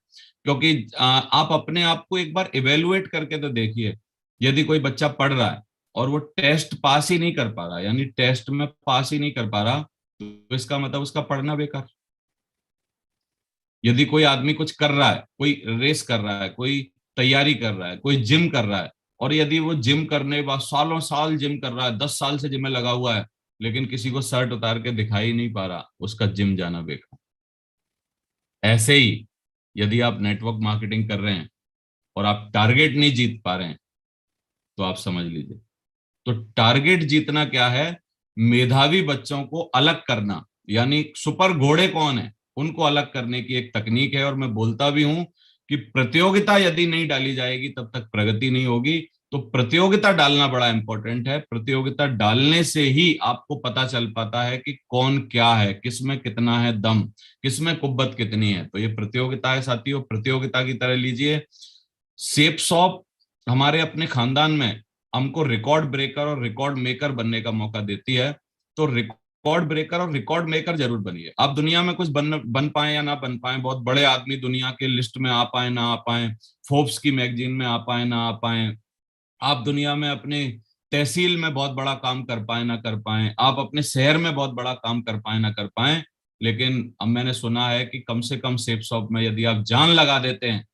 क्योंकि आप अपने आप को एक बार इवेलुएट करके तो देखिए। यदि कोई बच्चा पढ़ रहा है और वो टेस्ट पास ही नहीं कर पा रहा, यानी टेस्ट में पास ही नहीं कर पा रहा, तो इसका मतलब उसका पढ़ना बेकार। यदि कोई आदमी कुछ कर रहा है, कोई रेस कर रहा है, कोई तैयारी कर रहा है, कोई जिम कर रहा है, और यदि वो जिम करने के बाद सालों साल जिम कर रहा है, 10 साल से जिम में लगा हुआ है, लेकिन किसी को शर्ट उतार के दिखाई नहीं पा रहा, उसका जिम जाना बेकार। ऐसे ही यदि आप नेटवर्क मार्केटिंग कर रहे हैं और आप टारगेट नहीं जीत पा रहे हैं, तो आप समझ लीजिए। तो टारगेट जीतना क्या है, मेधावी बच्चों को अलग करना, यानी सुपर घोड़े कौन है, उनको अलग करने की एक तकनीक है। और मैं बोलता भी हूं कि प्रतियोगिता यदि नहीं डाली जाएगी तब तक प्रगति नहीं होगी। तो प्रतियोगिता डालना बड़ा इंपॉर्टेंट है। प्रतियोगिता डालने से ही आपको पता चल पाता है कि कौन क्या है, किसमें कितना है दम, किसमें कुब्बत कितनी है। तो ये प्रतियोगिता है साथियों, प्रतियोगिता की तरह लीजिए। सेप शॉप हमारे अपने खानदान में हमको रिकॉर्ड ब्रेकर और रिकॉर्ड मेकर बनने का मौका देती है। तो रिकॉर्ड ब्रेकर और रिकॉर्ड मेकर जरूर बनिए। आप दुनिया में कुछ बन बन पाए या ना बन पाए, बहुत बड़े आदमी दुनिया के लिस्ट में आ पाए ना आ पाए, फोर्ब्स की मैगजीन में आ पाए ना आ पाए, आप दुनिया में अपने तहसील में बहुत बड़ा काम कर पाए ना कर पाए, आप अपने शहर में बहुत बड़ा काम कर पाए ना कर पाए, लेकिन अब मैंने सुना है कि कम से कम सेप शॉप में यदि आप जान लगा देते हैं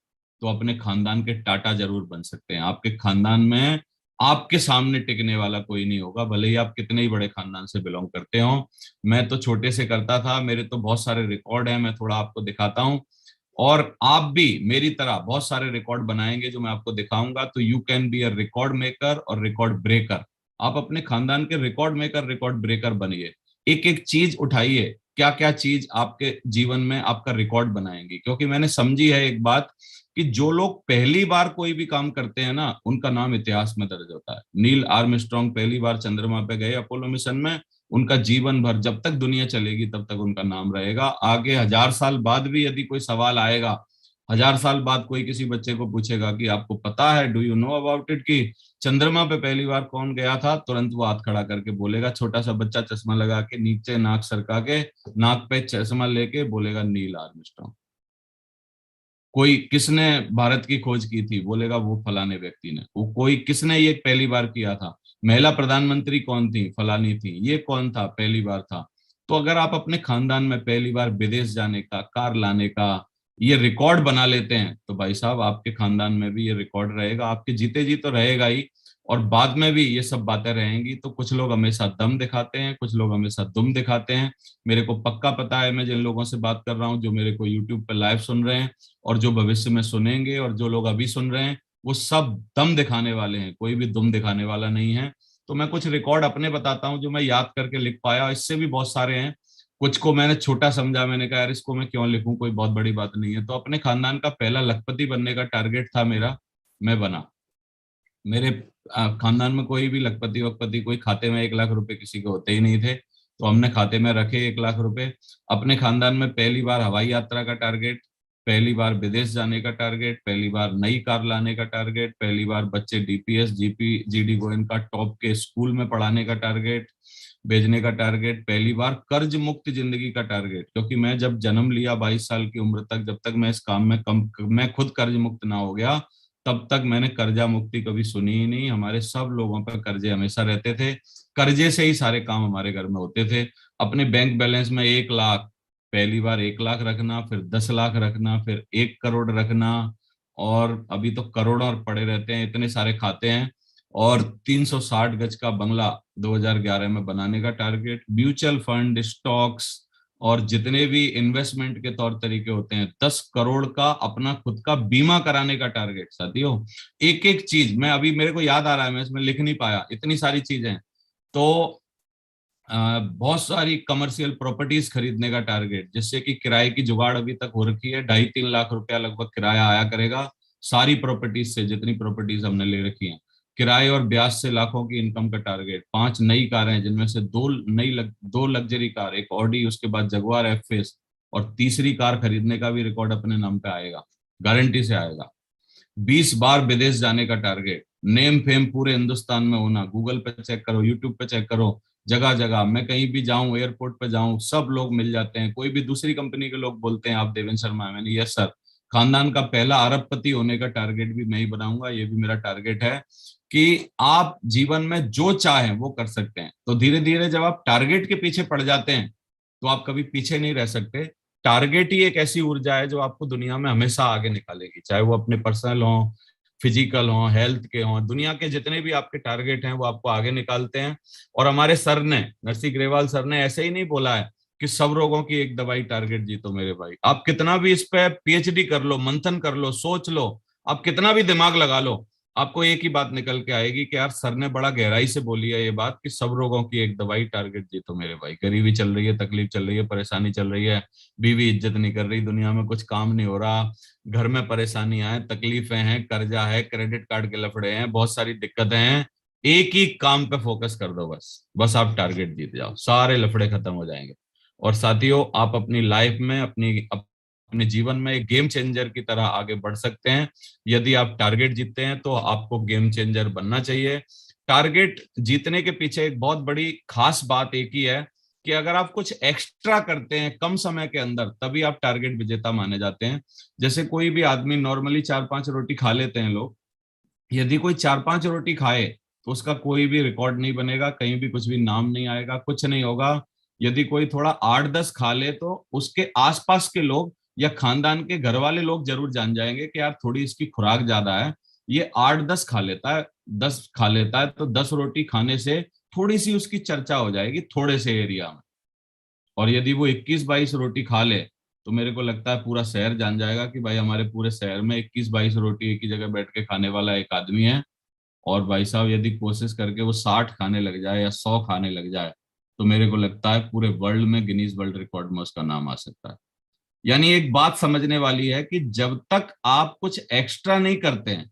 तो अपने खानदान के टाटा जरूर बन सकते हैं। आपके खानदान में आपके सामने टिकने वाला कोई नहीं होगा, भले ही आप कितने ही बड़े खानदान से बिलोंग करते हो। मैं तो छोटे से करता था, मेरे तो बहुत सारे रिकॉर्ड हैं, मैं थोड़ा आपको दिखाता हूँ। और आप भी मेरी तरह बहुत सारे रिकॉर्ड बनाएंगे जो मैं आपको दिखाऊंगा। तो you can be a record maker और रिकॉर्ड ब्रेकर। आप अपने खानदान के रिकॉर्ड मेकर, रिकॉर्ड ब्रेकर बनिए। एक एक चीज उठाइए, क्या क्या चीज आपके जीवन में आपका रिकॉर्ड बनाएंगी। क्योंकि मैंने समझी है एक बात, कि जो लोग पहली बार कोई भी काम करते हैं ना, उनका नाम इतिहास में दर्ज होता है। नील आर्मस्ट्रांग पहली बार चंद्रमा पे गए अपोलो मिशन में, उनका जीवन भर जब तक दुनिया चलेगी तब तक उनका नाम रहेगा। आगे 1000 साल बाद भी यदि कोई सवाल आएगा, 1000 साल बाद कोई किसी बच्चे को पूछेगा कि आपको पता है, do you know about it, कि चंद्रमा पे पहली बार कौन गया था, तुरंत वो हाथ खड़ा करके बोलेगा। छोटा सा बच्चा चश्मा लगा के, नीचे नाक सरका के, नाक पे चश्मा लेके बोलेगा नील आर्मस्ट्रांग। कोई किसने भारत की खोज की थी, बोलेगा वो फलाने व्यक्ति ने। वो कोई किसने ये पहली बार किया था, महिला प्रधानमंत्री कौन थी, फलानी थी। ये कौन था, पहली बार था। तो अगर आप अपने खानदान में पहली बार विदेश जाने का, कार लाने का ये रिकॉर्ड बना लेते हैं, तो भाई साहब आपके खानदान में भी ये रिकॉर्ड रहेगा, आपके जीते जी तो रहेगा ही, और बाद में भी ये सब बातें रहेंगी। तो कुछ लोग हमेशा दम दिखाते हैं, कुछ लोग हमेशा दुम दिखाते हैं। मेरे को पक्का पता है, मैं जिन लोगों से बात कर रहा हूँ, जो मेरे को यूट्यूब पर लाइव सुन रहे हैं और जो भविष्य में सुनेंगे, और जो लोग अभी सुन रहे हैं, वो सब दम दिखाने वाले हैं, कोई भी दुम दिखाने वाला नहीं है। तो मैं कुछ रिकॉर्ड अपने बताता हूँ जो मैं याद करके लिख पाया, इससे भी बहुत सारे हैं। कुछ को मैंने छोटा समझा, मैंने कहा यार इसको मैं क्यों लिखूं, कोई बहुत बड़ी बात नहीं है। तो अपने खानदान का पहला लखपति बनने का टारगेट था मेरा, मैं बना। मेरे खानदान में कोई भी लखपति वखपति, कोई खाते में 1 लाख रुपए किसी के होते ही नहीं थे, तो हमने खाते में रखे 1 लाख रुपए। अपने खानदान में पहली बार हवाई यात्रा का टारगेट, पहली बार विदेश जाने का टारगेट, पहली बार नई कार लाने का टारगेट, पहली बार बच्चे डीपीएस जीपी जीडी गोयन का टॉप के स्कूल में पढ़ाने का टारगेट, भेजने का टारगेट, पहली बार कर्ज मुक्त जिंदगी का टारगेट। क्योंकि मैं जब जन्म लिया 22 साल की उम्र तक, जब तक मैं इस काम में मैं खुद कर्ज मुक्त ना हो गया, तब तक मैंने कर्जा मुक्ति कभी सुनी ही नहीं। हमारे सब लोगों पर कर्जे हमेशा रहते थे, कर्जे से ही सारे काम हमारे घर में होते थे। अपने बैंक बैलेंस में 1 लाख, पहली बार 1 लाख रखना, फिर 10 लाख रखना, फिर 1 करोड़ रखना, और अभी तो करोड़ों और पड़े रहते हैं, इतने सारे खाते हैं। और 360 गज का बंगला 2011 में बनाने का टारगेट, म्यूचुअल फंड, स्टॉक्स और जितने भी इन्वेस्टमेंट के तौर तरीके होते हैं, 10 करोड़ का अपना खुद का बीमा कराने का टारगेट। साथियों, एक एक चीज मैं अभी मेरे को याद आ रहा है, मैं इसमें लिख नहीं पाया, इतनी सारी चीजें। तो बहुत सारी कमर्शियल प्रॉपर्टीज खरीदने का टारगेट, जिससे कि किराए की जुगाड़ अभी तक हो रखी है, 2.5-3 लाख रुपया लगभग किराया आया करेगा सारी प्रॉपर्टीज से, जितनी प्रॉपर्टीज हमने ले रखी हैं। किराए और ब्याज से लाखों की इनकम का टारगेट। 5 नई कारें हैं, जिनमें से दो लग्जरी कार, एक ऑडी, उसके बाद जगुआर एफएस, और तीसरी कार खरीदने का भी रिकॉर्ड अपने नाम पे आएगा, गारंटी से आएगा। 20 बार विदेश जाने का टारगेट। नेम फेम पूरे हिंदुस्तान में होना, गूगल पे चेक करो, यूट्यूब पे चेक करो, जगह जगह मैं कहीं भी जाऊं, एयरपोर्ट पे जाऊं, सब लोग मिल जाते हैं। कोई भी दूसरी कंपनी के लोग बोलते हैं आप देवेंद्र शर्मा हैं, मैंने यस सर। खानदान का पहला अरबपति होने का टारगेट भी मैं ही बनाऊंगा, ये भी मेरा टारगेट है कि आप जीवन में जो चाहें वो कर सकते हैं। तो धीरे धीरे जब आप टारगेट के पीछे पड़ जाते हैं तो आप कभी पीछे नहीं रह सकते। टारगेट ही एक ऐसी ऊर्जा है जो आपको दुनिया में हमेशा आगे निकालेगी, चाहे वो अपने पर्सनल हो, फिजिकल हो, हेल्थ के हो, दुनिया के जितने भी आपके टारगेट हैं वो आपको आगे निकालते हैं। और हमारे सर ने, नरसिंह ग्रेवाल सर ने ऐसे ही नहीं बोला है कि सब रोगों की एक दवाई टारगेट जीतो मेरे भाई। आप कितना भी इस पे पीएचडी कर लो, मंथन कर लो, सोच लो, आप कितना भी दिमाग लगा लो, आपको एक ही बात निकल के आएगी कि यार सर ने बड़ा गहराई से बोली है ये बात कि सब रोगों की एक दवाई टारगेट जीतो मेरे भाई। गरीबी चल रही है, तकलीफ चल रही है, परेशानी चल रही है, बीवी इज्जत नहीं कर रही, दुनिया में कुछ काम नहीं हो रहा, घर में परेशानियां हैं, तकलीफें हैं, कर्जा है, क्रेडिट कार्ड के लफड़े हैं, बहुत सारी दिक्कतें हैं। एक ही काम पे फोकस कर दो, बस बस आप टारगेट जीत जाओ, सारे लफड़े खत्म हो जाएंगे। और साथियों, आप अपनी लाइफ में, अपने जीवन में एक गेम चेंजर की तरह आगे बढ़ सकते हैं। यदि आप टारगेट जीतते हैं तो आपको गेम चेंजर बनना चाहिए। टारगेट जीतने के पीछे एक बहुत बड़ी खास बात एक ही है कि अगर आप कुछ एक्स्ट्रा करते हैं कम समय के अंदर, तभी आप टारगेट विजेता माने जाते हैं। जैसे कोई भी आदमी नॉर्मली 4-5 रोटी खा लेते हैं लोग, यदि कोई 4-5 रोटी खाए तो उसका कोई भी रिकॉर्ड नहीं बनेगा, कहीं भी कुछ भी नाम नहीं आएगा, कुछ नहीं होगा। यदि कोई थोड़ा 8-10 खा ले तो उसके आसपास के लोग या खानदान के घर वाले लोग जरूर जान जाएंगे कि यार थोड़ी इसकी खुराक ज्यादा है, ये 8-10 खा लेता है, 10 खा लेता है, तो 10 रोटी खाने से थोड़ी सी उसकी चर्चा हो जाएगी थोड़े से एरिया में। और यदि वो 21-22 रोटी खा ले तो मेरे को लगता है पूरा शहर जान जाएगा कि भाई हमारे पूरे शहर में 21-22 रोटी एक ही जगह बैठ के खाने वाला एक आदमी है। और भाई साहब, यदि कोशिश करके वो 60 खाने लग जाए या 100 खाने लग जाए तो मेरे को लगता है पूरे वर्ल्ड में गिनीज वर्ल्ड रिकॉर्ड में उसका नाम आ सकता है। यानी एक बात समझने वाली है कि जब तक आप कुछ एक्स्ट्रा नहीं करते हैं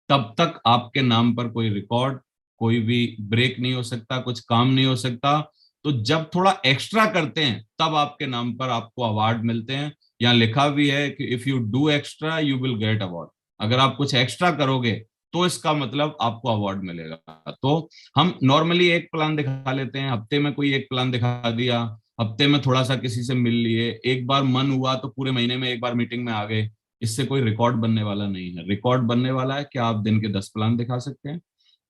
तब तक आपके नाम पर कोई रिकॉर्ड, कोई भी ब्रेक नहीं हो सकता, कुछ काम नहीं हो सकता। तो जब थोड़ा एक्स्ट्रा करते हैं तब आपके नाम पर आपको अवार्ड मिलते हैं। यहाँ लिखा भी है कि if you do extra you will get award. अगर आप कुछ एक्स्ट्रा करोगे तो इसका मतलब आपको अवार्ड मिलेगा। तो हम नॉर्मली एक प्लान दिखा लेते हैं, हफ्ते में कोई एक प्लान दिखा दिया, हफ्ते में थोड़ा सा किसी से मिल लिए, एक बार मन हुआ तो पूरे महीने में एक बार मीटिंग में आ गए। इससे कोई रिकॉर्ड बनने वाला नहीं है। रिकॉर्ड बनने वाला है क्या आप दिन के 10 प्लान दिखा सकते हैं,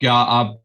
क्या आप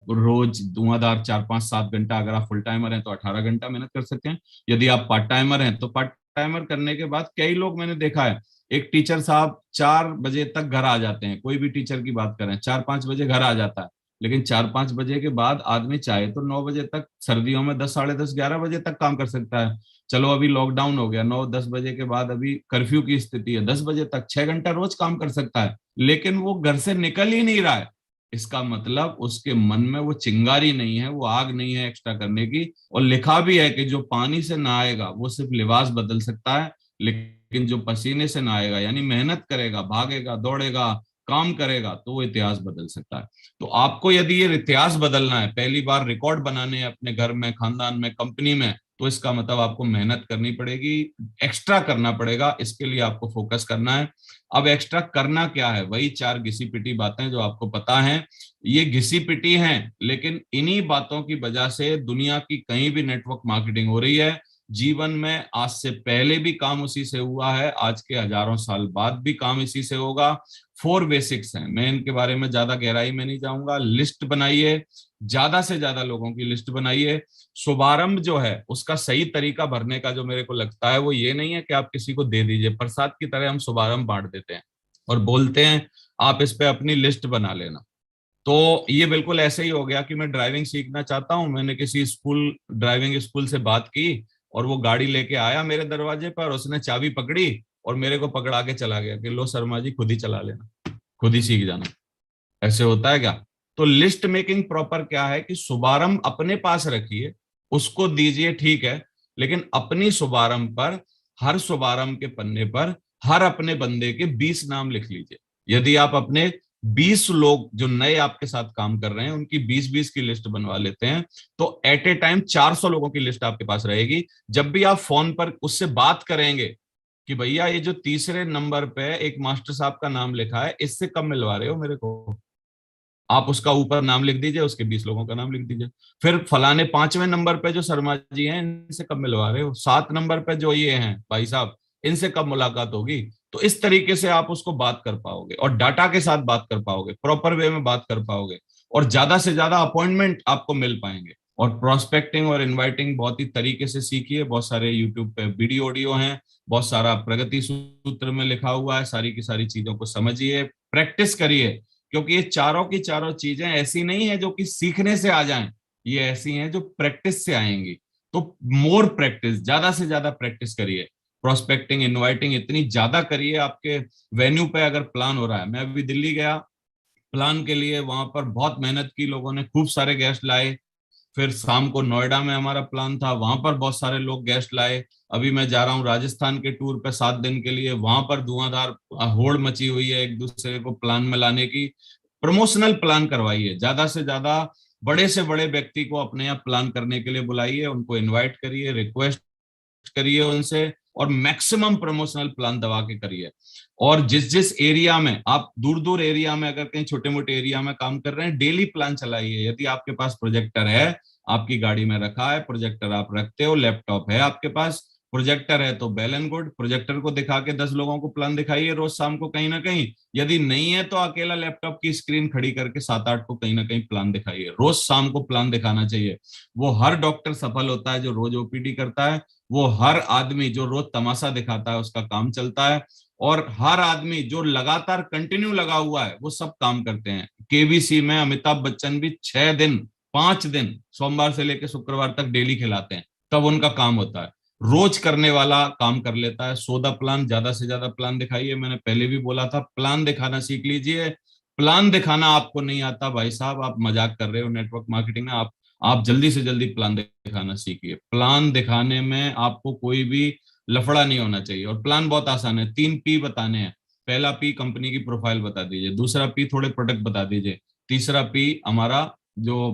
रोज धुआंधार 4-5-7 घंटा, अगर आप फुल टाइमर हैं तो 18 घंटा मेहनत कर सकते हैं। यदि आप पार्ट टाइमर हैं तो पार्ट टाइमर करने के बाद कई लोग मैंने देखा है, एक टीचर साहब 4 बजे तक घर आ जाते हैं, कोई भी टीचर की बात करें 4-5 बजे घर आ जाता है, लेकिन 4-5 बजे के बाद आदमी चाहे तो 9 बजे तक, सर्दियों में 10, साढ़े 10, 11 बजे तक काम कर सकता है। चलो अभी लॉकडाउन हो गया, 9-10 बजे के बाद अभी कर्फ्यू की स्थिति है, 10 बजे तक 6 घंटा रोज काम कर सकता है, लेकिन वो घर से निकल ही नहीं रहा है। इसका मतलब उसके मन में वो चिंगारी नहीं है, वो आग नहीं है एक्स्ट्रा करने की। और लिखा भी है कि जो पानी से नहाएगा वो सिर्फ लिबास बदल सकता है, लेकिन जो पसीने से नहाएगा यानी मेहनत करेगा, भागेगा, दौड़ेगा, काम करेगा, तो वो इतिहास बदल सकता है। तो आपको यदि ये इतिहास बदलना है, पहली बार रिकॉर्ड बनाने हैं अपने घर में, खानदान में, कंपनी में, तो इसका मतलब आपको मेहनत करनी पड़ेगी, एक्स्ट्रा करना पड़ेगा, इसके लिए आपको फोकस करना है। अब एक्स्ट्रा करना क्या है, वही 4 घिसी पिटी बातें जो आपको पता है। ये घिसी पिटी हैं, लेकिन इन्हीं बातों की वजह से दुनिया की कहीं भी नेटवर्क मार्केटिंग हो रही है। जीवन में आज से पहले भी काम उसी से हुआ है, आज के हजारों साल बाद भी काम इसी से होगा। 4 बेसिक्स हैं, मैं इनके बारे में ज्यादा गहराई में नहीं जाऊंगा। लिस्ट बनाइए, ज्यादा से ज्यादा लोगों की लिस्ट बनाइए। शुभारंभ जो है उसका सही तरीका भरने का जो मेरे को लगता है वो ये नहीं है कि आप किसी को दे दीजिए, प्रसाद की तरह हम शुभारंभ बांट देते हैं और बोलते हैं आप इस पे अपनी लिस्ट बना लेना। तो ये बिल्कुल ऐसे ही हो गया कि मैं ड्राइविंग सीखना चाहता हूँ, मैंने किसी स्कूल, ड्राइविंग स्कूल से बात की और वो गाड़ी लेके आया मेरे दरवाजे पर, उसने चाबी पकड़ी और मेरे को पकड़ा के चला गया कि लो शर्मा जी खुद ही चला लेना, खुद ही सीख जाना। ऐसे होता है क्या? तो लिस्ट मेकिंग प्रॉपर क्या है कि शुभारंभ अपने पास रखिए, उसको दीजिए, ठीक है, लेकिन अपनी शुभारंभ पर, हर शुभारंभ के पन्ने पर हर अपने बंदे के 20 नाम लिख लीजिए। यदि आप अपने 20 लोग जो नए आपके साथ काम कर रहे हैं उनकी 20-20 की लिस्ट बनवा लेते हैं तो एट ए टाइम 400 लोगों की लिस्ट आपके पास रहेगी। जब भी आप फोन पर उससे बात करेंगे कि भैया ये जो तीसरे नंबर पे एक मास्टर साहब का नाम लिखा है इससे कब मिलवा रहे हो मेरे को, आप उसका ऊपर नाम लिख दीजिए, उसके 20 लोगों का नाम लिख दीजिए। फिर फलाने 5वें नंबर पे जो शर्मा जी हैं इनसे कब मिलवा रहे हो, 7 नंबर पे जो ये हैं भाई साहब इनसे कब मुलाकात होगी। तो इस तरीके से आप उसको बात कर पाओगे और डाटा के साथ बात कर पाओगे, प्रॉपर वे में बात कर पाओगे और ज्यादा से ज्यादा अपॉइंटमेंट आपको मिल पाएंगे। और प्रोस्पेक्टिंग और इनवाइटिंग बहुत ही तरीके से सीखिए, बहुत सारे यूट्यूब पे वीडियो ऑडियो हैं, बहुत सारा प्रगति सूत्र में लिखा हुआ है, सारी की सारी चीजों को समझिए, प्रैक्टिस करिए, क्योंकि ये चारों की चारों चीजें ऐसी नहीं है जो कि सीखने से आ जाएं, ये ऐसी हैं जो प्रैक्टिस से आएंगी। तो मोर प्रैक्टिस, ज्यादा से ज्यादा प्रैक्टिस करिए, प्रोस्पेक्टिंग इनवाइटिंग इतनी ज्यादा करिए। आपके वेन्यू पे अगर प्लान हो रहा है, मैं अभी दिल्ली गया प्लान के लिए, वहां पर बहुत मेहनत की लोगों ने, खूब सारे गेस्ट लाए। फिर शाम को नोएडा में हमारा प्लान था, वहां पर बहुत सारे लोग गेस्ट लाए। अभी मैं जा रहा हूँ राजस्थान के टूर पे 7 दिन के लिए, वहां पर धुआंधार होड़ मची हुई है एक दूसरे को प्लान में लाने की। प्रमोशनल प्लान करवाइए, ज्यादा से ज्यादा बड़े से बड़े व्यक्ति को अपने यहाँ प्लान करने के लिए बुलाइए, उनको इनवाइट करिए, रिक्वेस्ट करिए उनसे और मैक्सिमम प्रमोशनल प्लान दबा के करिए। और जिस जिस एरिया में आप, दूर दूर एरिया में अगर कहीं छोटे मोटे एरिया में काम कर रहे हैं, डेली प्लान चलाइए। यदि आपके पास प्रोजेक्टर है, आपकी गाड़ी में रखा है प्रोजेक्टर, आप रखते हो, लैपटॉप है आपके पास, प्रोजेक्टर है तो वेल एंड गुड, प्रोजेक्टर को दिखा के 10 लोगों को प्लान दिखाइए रोज शाम को कहीं ना कहीं। यदि नहीं है तो अकेला लैपटॉप की स्क्रीन खड़ी करके 7-8 को कहीं ना कहीं प्लान दिखाइए, रोज शाम को प्लान दिखाना चाहिए। वो हर डॉक्टर सफल होता है जो रोज ओपीडी करता है, वो हर आदमी जो रोज तमाशा दिखाता है उसका काम चलता है, और हर आदमी जो लगातार कंटिन्यू लगा हुआ है वो सब काम करते हैं। केबीसी में अमिताभ बच्चन भी 6 दिन, 5 दिन, सोमवार से लेकर शुक्रवार तक डेली खिलाते हैं, तब उनका काम होता है। रोज करने वाला काम कर लेता है। 100 प्लान, ज्यादा से ज्यादा प्लान दिखाइए। मैंने पहले भी बोला था, प्लान दिखाना सीख लीजिए। प्लान दिखाना आपको नहीं आता भाई साहब, आप मजाक कर रहे हो नेटवर्क मार्केटिंग में। आप जल्दी से जल्दी प्लान दिखाना सीखिए। प्लान दिखाने में आपको कोई भी लफड़ा नहीं होना चाहिए, और प्लान बहुत आसान है। 3 P बताने हैं। पहला P कंपनी की प्रोफाइल बता दीजिए, दूसरा P थोड़े प्रोडक्ट बता दीजिए, तीसरा P हमारा जो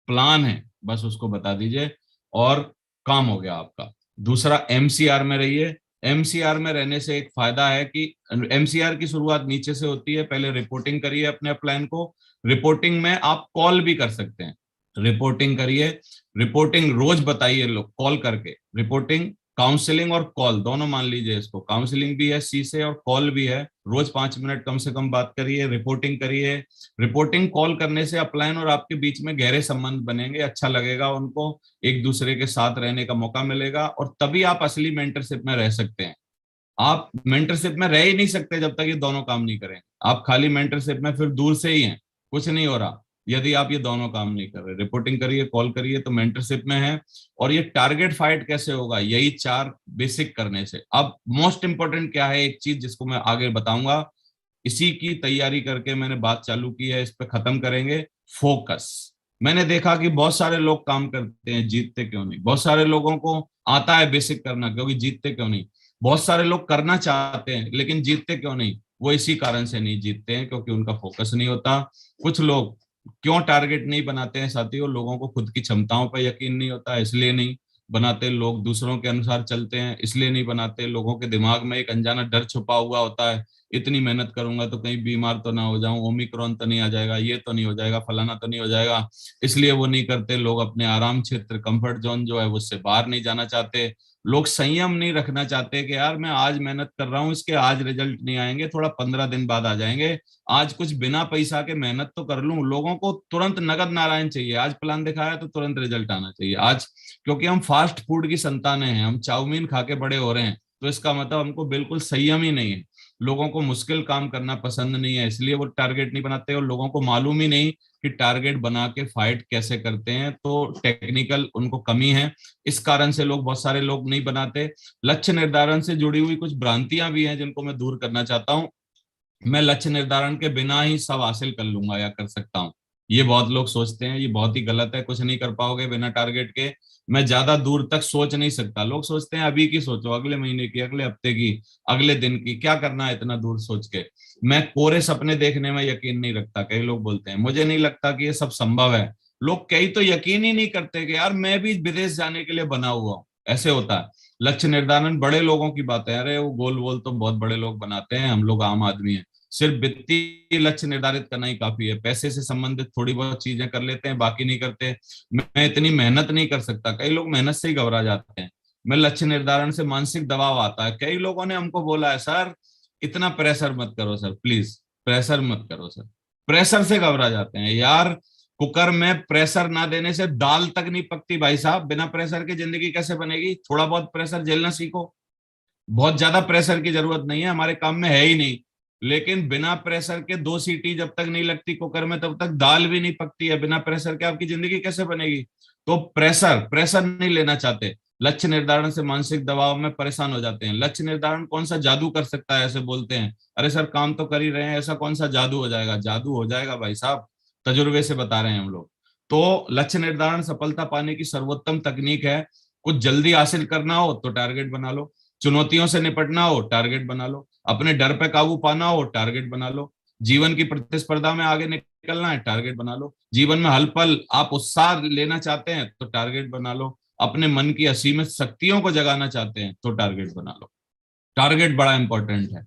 प्लान है बस उसको बता दीजिए और काम हो गया आपका। दूसरा MCR में रहिए। MCR में रहने से एक फायदा है कि MCR की शुरुआत नीचे से होती है। पहले रिपोर्टिंग करिए अपने प्लान को। रिपोर्टिंग में आप कॉल भी कर सकते हैं, रिपोर्टिंग करिए। रिपोर्टिंग रोज बताइए लोग कॉल करके। रिपोर्टिंग, काउंसलिंग और कॉल दोनों मान लीजिए इसको, काउंसलिंग भी है C से और कॉल भी है। रोज 5 मिनट कम से कम बात करिए, रिपोर्टिंग करिए। रिपोर्टिंग कॉल करने से अपलाइन और आपके बीच में गहरे संबंध बनेंगे, अच्छा लगेगा उनको, एक दूसरे के साथ रहने का मौका मिलेगा, और तभी आप असली मेंटरशिप में रह सकते हैं। आप मेंटरशिप में रह ही नहीं सकते जब तक ये दोनों काम नहीं करें। आप खाली मेंटरशिप में फिर दूर से ही हैं, कुछ नहीं हो रहा यदि आप ये दोनों काम नहीं कर रहे। रिपोर्टिंग करिए, कॉल करिए, तो मेंटरशिप में है। और ये टारगेट फाइट कैसे होगा, यही 4 बेसिक करने से। अब मोस्ट इंपॉर्टेंट क्या है, एक चीज जिसको मैं आगे बताऊंगा, इसी की तैयारी करके मैंने बात चालू की है, इस पे खत्म करेंगे। फोकस। मैंने देखा कि बहुत सारे लोग काम करते हैं, जीतते क्यों नहीं? बहुत सारे लोगों को आता है बेसिक करना, क्योंकि जीतते क्यों नहीं? बहुत सारे लोग करना चाहते हैं लेकिन जीतते क्यों नहीं? वो इसी कारण से नहीं जीतते हैं, क्योंकि उनका फोकस नहीं होता। कुछ लोग क्यों टारगेट नहीं बनाते हैं साथियों? लोगों को खुद की क्षमताओं पर यकीन नहीं होता, इसलिए नहीं बनाते। लोग दूसरों के अनुसार चलते हैं, इसलिए नहीं बनाते। लोगों के दिमाग में एक अनजाना डर छुपा हुआ होता है, इतनी मेहनत करूंगा तो कहीं बीमार तो ना हो जाऊं, ओमिक्रॉन तो नहीं आ जाएगा, ये तो नहीं हो जाएगा, फलाना तो नहीं हो जाएगा, इसलिए वो नहीं करते। लोग अपने आराम क्षेत्र, कंफर्ट जोन जो है उससे बाहर नहीं जाना चाहते। लोग संयम नहीं रखना चाहते कि यार मैं आज मेहनत कर रहा हूँ, इसके आज रिजल्ट नहीं आएंगे, थोड़ा 15 दिन बाद आ जाएंगे, आज कुछ बिना पैसा के मेहनत तो कर लूं। लोगों को तुरंत नगद नारायण चाहिए, आज प्लान दिखाया तो तुरंत रिजल्ट आना चाहिए आज। क्योंकि हम फास्ट फूड की संतानें हैं, हम चाउमीन खा के बड़े हो रहे हैं, तो इसका मतलब हमको बिल्कुल संयम ही नहीं है। लोगों को मुश्किल काम करना पसंद नहीं है, इसलिए वो टारगेट नहीं बनाते, और लोगों को मालूम ही नहीं कि टारगेट बना के फाइट कैसे करते हैं, तो टेक्निकल उनको कमी है। इस कारण से लोग, बहुत सारे लोग नहीं बनाते। लक्ष्य निर्धारण से जुड़ी हुई कुछ भ्रांतियां भी हैं जिनको मैं दूर करना चाहता हूँ। मैं लक्ष्य निर्धारण के बिना ही सब हासिल कर लूंगा या कर सकता हूँ, ये बहुत लोग सोचते हैं, ये बहुत ही गलत है। कुछ नहीं कर पाओगे बिना टारगेट के। मैं ज्यादा दूर तक सोच नहीं सकता। लोग सोचते हैं अभी की सोचो, अगले महीने की, अगले हफ्ते की, अगले दिन की, क्या करना है इतना दूर सोच के। मैं कोरे सपने देखने में यकीन नहीं रखता। कई लोग बोलते हैं मुझे नहीं लगता कि ये सब संभव है। लोग कई तो यकीन ही नहीं करते कि यार मैं भी विदेश जाने के लिए बना हुआ हूँ, ऐसे होता है। लक्ष्य निर्धारण बड़े लोगों की बात है, अरे वो गोल वोल तो बहुत बड़े लोग बनाते हैं, हम लोग आम आदमी हैं। सिर्फ वित्तीय लक्ष्य निर्धारित करना ही काफी है, पैसे से संबंधित थोड़ी बहुत चीजें कर लेते हैं, बाकी नहीं करते। मैं इतनी मेहनत नहीं कर सकता, कई लोग मेहनत से ही घबरा जाते हैं। मैं लक्ष्य निर्धारण से मानसिक दबाव आता है। कई लोगों ने हमको बोला है सर इतना प्रेशर मत करो सर, प्लीज प्रेशर मत करो सर। प्रेशर से घबरा जाते हैं यार। कुकर में प्रेशर ना देने से दाल तक नहीं पकती भाई साहब। बिना प्रेशर की जिंदगी कैसे बनेगी? थोड़ा बहुत प्रेशर झेलना सीखो। बहुत ज्यादा प्रेशर की जरूरत नहीं है, हमारे काम में है ही नहीं। लेकिन बिना प्रेशर के 2 सीटी जब तक नहीं लगती कुकर में, तब तक दाल भी नहीं पकती है। बिना प्रेशर के आपकी जिंदगी कैसे बनेगी? तो प्रेशर प्रेशर नहीं लेना चाहते। लक्ष्य निर्धारण से मानसिक दबाव में परेशान हो जाते हैं। लक्ष्य निर्धारण कौन सा जादू कर सकता है, ऐसे बोलते हैं। अरे सर काम तो कर ही रहे हैं, ऐसा कौन सा जादू हो जाएगा? जादू हो जाएगा भाई साहब, तजुर्बे से बता रहे हैं हम लोग। तो लक्ष्य निर्धारण सफलता पाने की सर्वोत्तम तकनीक है। कुछ जल्दी हासिल करना हो तो टारगेट बना लो, चुनौतियों से निपटना हो टारगेट बना लो, अपने डर पे काबू पाना हो टारगेट बना लो, जीवन की प्रतिस्पर्धा में आगे निकलना है टारगेट बना लो, जीवन में हल पल आप उत्साह लेना चाहते हैं तो टारगेट बना लो, अपने मन की असीमित शक्तियों को जगाना चाहते हैं तो टारगेट बना लो। टारगेट बड़ा इंपॉर्टेंट है।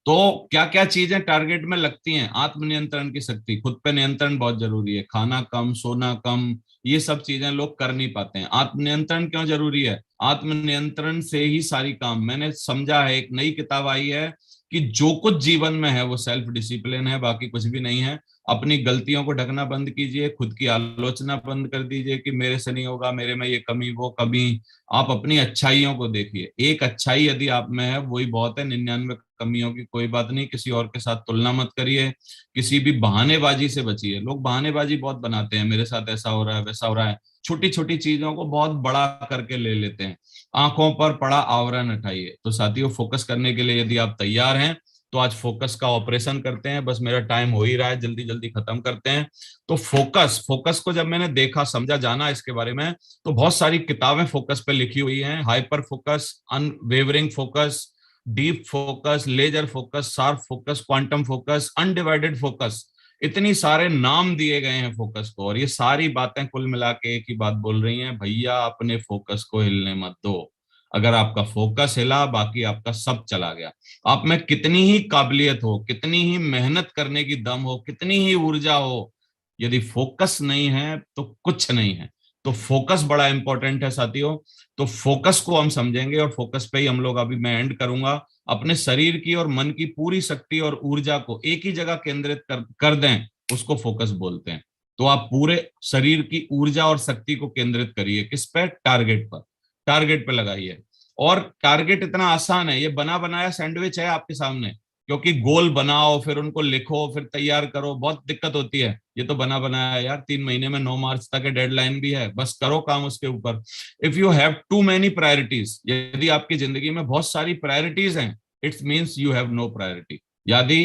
तो क्या क्या चीजें टारगेट में लगती हैं? आत्मनियंत्रण की शक्ति, खुद पे नियंत्रण बहुत जरूरी है। खाना कम, सोना कम, ये सब चीजें लोग कर नहीं पाते हैं। आत्मनियंत्रण क्यों जरूरी है? आत्मनियंत्रण से ही सारी काम, मैंने समझा है, एक नई किताब आई है कि जो कुछ जीवन में है वो सेल्फ डिसिप्लिन है, बाकी कुछ भी नहीं है। अपनी गलतियों को ढकना बंद कीजिए, खुद की आलोचना बंद कर दीजिए कि मेरे से नहीं होगा, मेरे में ये कमी वो कमी। आप अपनी अच्छाइयों को देखिए, एक अच्छाई यदि आप में है वही बहुत है। 99 कमियों की कोई बात नहीं। किसी और के साथ तुलना मत करिए, किसी भी बहानेबाजी से बचिए। लोग बहानेबाजी बहुत बनाते हैं, मेरे साथ ऐसा हो रहा है वैसा हो रहा है, छोटी छोटी चीजों को बहुत बड़ा करके ले लेते हैं। आंखों पर पड़ा आवरण हटाइए। तो साथियों, फोकस करने के लिए यदि आप तैयार हैं तो आज फोकस का ऑपरेशन करते हैं। बस मेरा टाइम हो ही रहा है, जल्दी जल्दी खत्म करते हैं। तो फोकस फोकस को जब मैंने देखा, समझा, जाना इसके बारे में, तो बहुत सारी किताबें फोकस पे लिखी हुई हैं। Hyper focus, unwavering focus, deep focus, laser focus, sharp focus, quantum focus, undivided focus, इतनी सारे नाम दिए गए हैं फोकस को। और ये सारी बातें कुल मिला के एक ही बात बोल रही हैं, भैया अपने फोकस को हिलने मत दो। अगर आपका फोकस हिला, बाकी आपका सब चला गया। आप में कितनी ही काबिलियत हो, कितनी ही मेहनत करने की दम हो, कितनी ही ऊर्जा हो, यदि फोकस नहीं है तो कुछ नहीं है। तो फोकस बड़ा इंपॉर्टेंट है साथियों। तो फोकस को हम समझेंगे, और फोकस पे ही हम लोग, अभी मैं एंड करूंगा। अपने शरीर की और मन की पूरी शक्ति और ऊर्जा को एक ही जगह केंद्रित कर दें, उसको फोकस बोलते हैं। तो आप पूरे शरीर की ऊर्जा और शक्ति को केंद्रित करिए, किस पे? टारगेट पर। टारगेट पे लगाइए। और टारगेट इतना आसान है, ये बना बनाया सैंडविच है आपके सामने। क्योंकि गोल बनाओ, फिर उनको लिखो, फिर तैयार करो, बहुत दिक्कत होती है। ये तो बना बनाया है यार, 3 महीने में 9 मार्च तक डेडलाइन भी है, बस करो काम उसके ऊपर। If you have too many priorities, यदि आपकी जिंदगी में बहुत सारी प्रायोरिटीज हैं, it's means you have no priority. यदि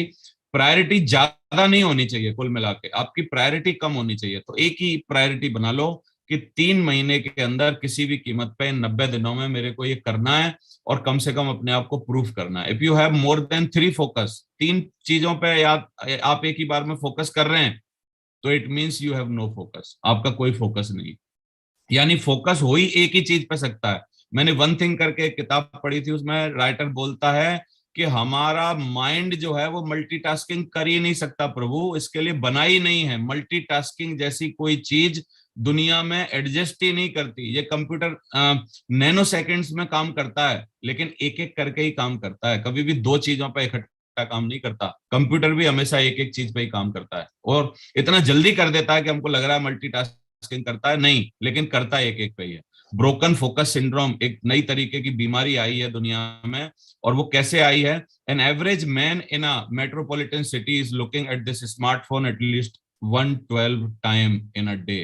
प्रायोरिटी ज्यादा नहीं होनी चाहिए, कुल मिला के आपकी प्रायोरिटी कम होनी चाहिए। तो एक ही प्रायोरिटी बना लो कि 3 महीने के अंदर किसी भी कीमत पे 90 दिनों में मेरे को ये करना है, और कम से कम अपने आप को प्रूफ करना है। If you have more than 3 focus, 3 चीजों पे याद आप एक ही बार में फोकस कर रहे हैं, तो it means you have no focus, आपका कोई फोकस नहीं। यानी फोकस हो ही एक ही चीज पे सकता है। मैंने वन थिंग करके एक किताब पढ़ी थी, उसमें राइटर बोलता है कि हमारा माइंड जो है वो मल्टीटास्किंग कर ही नहीं सकता प्रभु, इसके लिए बना ही नहीं है। मल्टीटास्किंग जैसी कोई चीज दुनिया में एडजस्ट ही नहीं करती। ये कंप्यूटर नैनो सेकेंड्स में काम करता है, लेकिन एक एक करके ही काम करता है, कभी भी दो चीजों पर इकट्ठा काम नहीं करता। कंप्यूटर भी हमेशा एक एक चीज पे ही काम करता है, और इतना जल्दी कर देता है कि हमको लग रहा है मल्टीटास्किंग करता है, नहीं, लेकिन करता है एक एक पे ही है। ब्रोकन फोकस सिंड्रोम एक नई तरीके की बीमारी आई है दुनिया में, और वो कैसे आई है? An average man in a metropolitan city is looking at this smartphone at least 112 time in a day.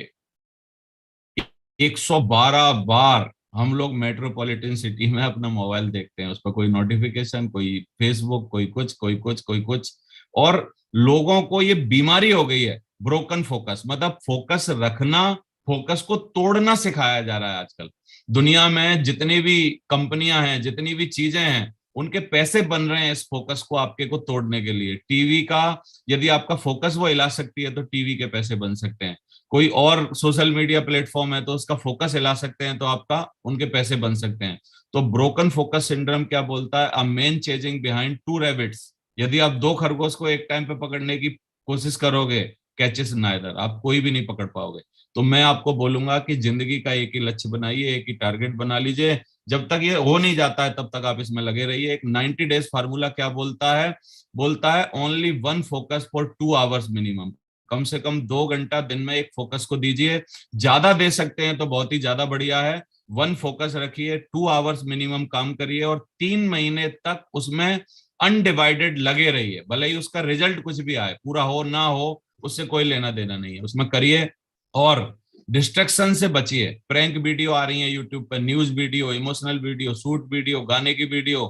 112 बार हम लोग मेट्रोपॉलिटन सिटी में अपना मोबाइल देखते हैं, उस पर कोई नोटिफिकेशन, कोई फेसबुक, कोई कुछ कोई कुछ कोई कुछ। और लोगों को ये बीमारी हो गई है ब्रोकन फोकस, मतलब फोकस रखना, फोकस को तोड़ना सिखाया जा रहा है आजकल। दुनिया में जितनी भी कंपनियां हैं, जितनी भी चीजें हैं, उनके पैसे बन रहे हैं इस फोकस को आपके को तोड़ने के लिए। टीवी का यदि आपका फोकस वो हिला सकती है तो टीवी के पैसे बन सकते हैं। कोई और सोशल मीडिया प्लेटफॉर्म है तो उसका फोकस हिला सकते हैं तो आपका उनके पैसे बन सकते हैं। तो ब्रोकन फोकस सिंड्रोम क्या बोलता है? A man chasing behind two rabbits. यदि आप दो खरगोश को एक टाइम पे पकड़ने की कोशिश करोगे, कैचेस नाइदर, आप कोई भी नहीं पकड़ पाओगे। तो मैं आपको बोलूंगा कि जिंदगी का एक ही लक्ष्य बनाइए, एक ही टारगेट बना लीजिए। जब तक ये हो नहीं जाता है तब तक आप इसमें लगे रहिए। एक 90 डेज फार्मूला क्या बोलता है? बोलता है only one focus for 2 hours minimum. कम से कम 2 घंटा दिन में एक फोकस को दीजिए। ज्यादा दे सकते हैं तो बहुत ही ज्यादा बढ़िया है। वन फोकस रखिए, 2 आवर्स मिनिमम काम करिए, और 3 महीने तक उसमें अनडिवाइडेड लगे रहिए। भले ही उसका रिजल्ट कुछ भी आए, पूरा हो ना हो, उससे कोई लेना देना नहीं है, उसमें करिए। और डिस्ट्रक्शन से बचिए। प्रैंक वीडियो आ रही है यूट्यूब पर, news video, emotional video, shoot video, गाने की वीडियो,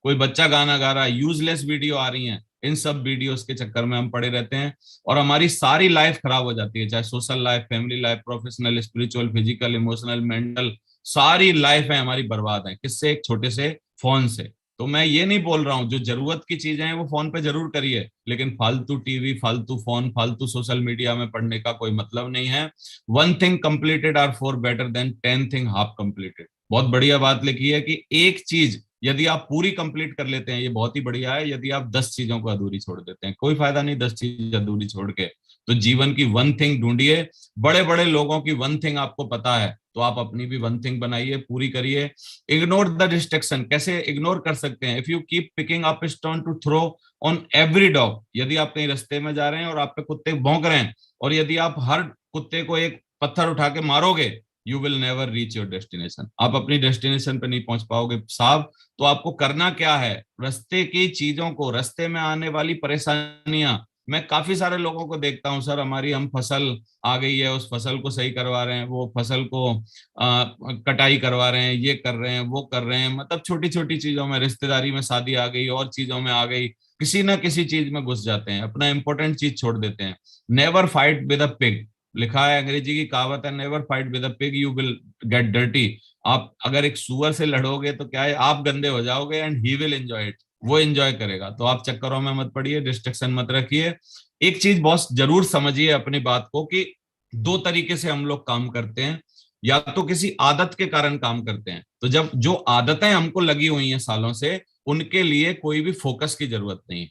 कोई बच्चा गाना गा रहा है, यूजलेस वीडियो आ रही है। इन सब वीडियोस के चक्कर में हम पड़े रहते हैं और हमारी सारी लाइफ खराब हो जाती है, चाहे social life, family life, professional, spiritual, physical, emotional, mental, सारी लाइफ है हमारी बर्बाद है। किससे? एक छोटे से फोन से। तो मैं ये नहीं बोल रहा हूँ, जो जरूरत की चीजें हैं वो फोन पे जरूर करिए, लेकिन फालतू टीवी, फालतू फोन, फालतू सोशल मीडिया में पढ़ने का कोई मतलब नहीं है। One thing completed are far better than 10 thing half completed. बहुत बढ़िया बात लिखी है कि एक चीज यदि आप पूरी कंप्लीट कर लेते हैं, ये बहुत ही बढ़िया है। यदि आप 10 चीजों को अधूरी छोड़ देते हैं, कोई फायदा नहीं 10 चीज अधूरी छोड़ के। तो जीवन की वन थिंग ढूंढिए। बड़े बड़े लोगों की वन थिंग आपको पता है, तो आप अपनी भी वन थिंग बनाइए, पूरी करिए। Ignore the distraction. कैसे इग्नोर कर सकते हैं? If you keep picking up stone to throw on every dog. यदि आप कहीं रास्ते में जा रहे हैं और आप पे कुत्ते भौंक रहे हैं, और यदि आप हर कुत्ते को एक पत्थर उठा के मारोगे, you will never reach your destination. आप अपनी डेस्टिनेशन पे नहीं पहुंच पाओगे साहब। तो आपको करना क्या है? रास्ते की चीजों को, रास्ते में आने वाली परेशानियां, मैं काफी सारे लोगों को देखता हूं, सर हमारी हम फसल आ गई है, उस फसल को सही करवा रहे हैं, वो फसल को कटाई करवा रहे हैं, ये कर रहे हैं, वो कर रहे हैं, मतलब छोटी छोटी चीजों में, रिश्तेदारी में शादी आ गई और चीजों में आ गई, किसी ना किसी चीज में घुस जाते हैं, अपना इंपॉर्टेंट चीज छोड़ देते हैं। Never fight with a pig. लिखा है, अंग्रेजी की कहावत है, never fight with a pig you will get dirty. आप अगर एक सुअर से लड़ोगे तो क्या है, आप गंदे हो जाओगे and he will enjoy it, वो एंजॉय करेगा। तो आप चक्करों में मत पड़िए, डिस्ट्रक्शन मत रखिए। एक चीज बहुत जरूर समझिए अपनी बात को, कि दो तरीके से हम लोग काम करते हैं। या तो किसी आदत के कारण काम करते हैं, तो जब जो आदतें हमको लगी हुई हैं सालों से, उनके लिए कोई भी फोकस की जरूरत नहीं।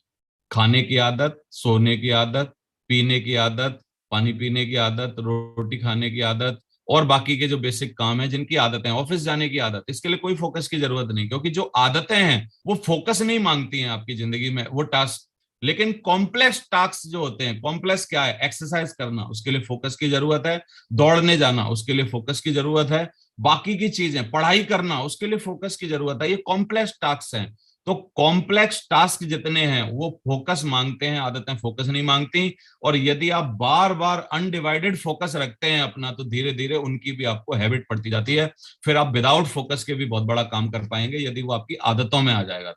खाने की आदत, सोने की आदत, पीने की आदत, पानी पीने की आदत, रोटी खाने की आदत, और बाकी के जो बेसिक काम है, जिनकी आदतें, ऑफिस जाने की आदत, इसके लिए कोई फोकस की जरूरत नहीं, क्योंकि जो आदतें हैं वो फोकस नहीं मांगती हैं आपकी जिंदगी में, वो टास्क। लेकिन कॉम्प्लेक्स टास्क जो होते हैं, कॉम्प्लेक्स क्या है? एक्सरसाइज करना, उसके लिए फोकस की जरूरत है। दौड़ने जाना, उसके लिए फोकस की जरूरत है। बाकी की चीजें, पढ़ाई करना, उसके लिए फोकस की जरूरत है। ये कॉम्प्लेक्स टास्क हैं। तो कॉम्प्लेक्स टास्क जितने हैं वो फोकस मांगते हैं, आदतें फोकस नहीं मांगती। और यदि आप बार बार अनडिवाइडेड फोकस रखते हैं अपना, तो धीरे धीरे उनकी भी आपको हैबिट पड़ती जाती है। फिर आप विदाउट फोकस के भी बहुत बड़ा काम कर पाएंगे, यदि वो आपकी आदतों में आ जाएगा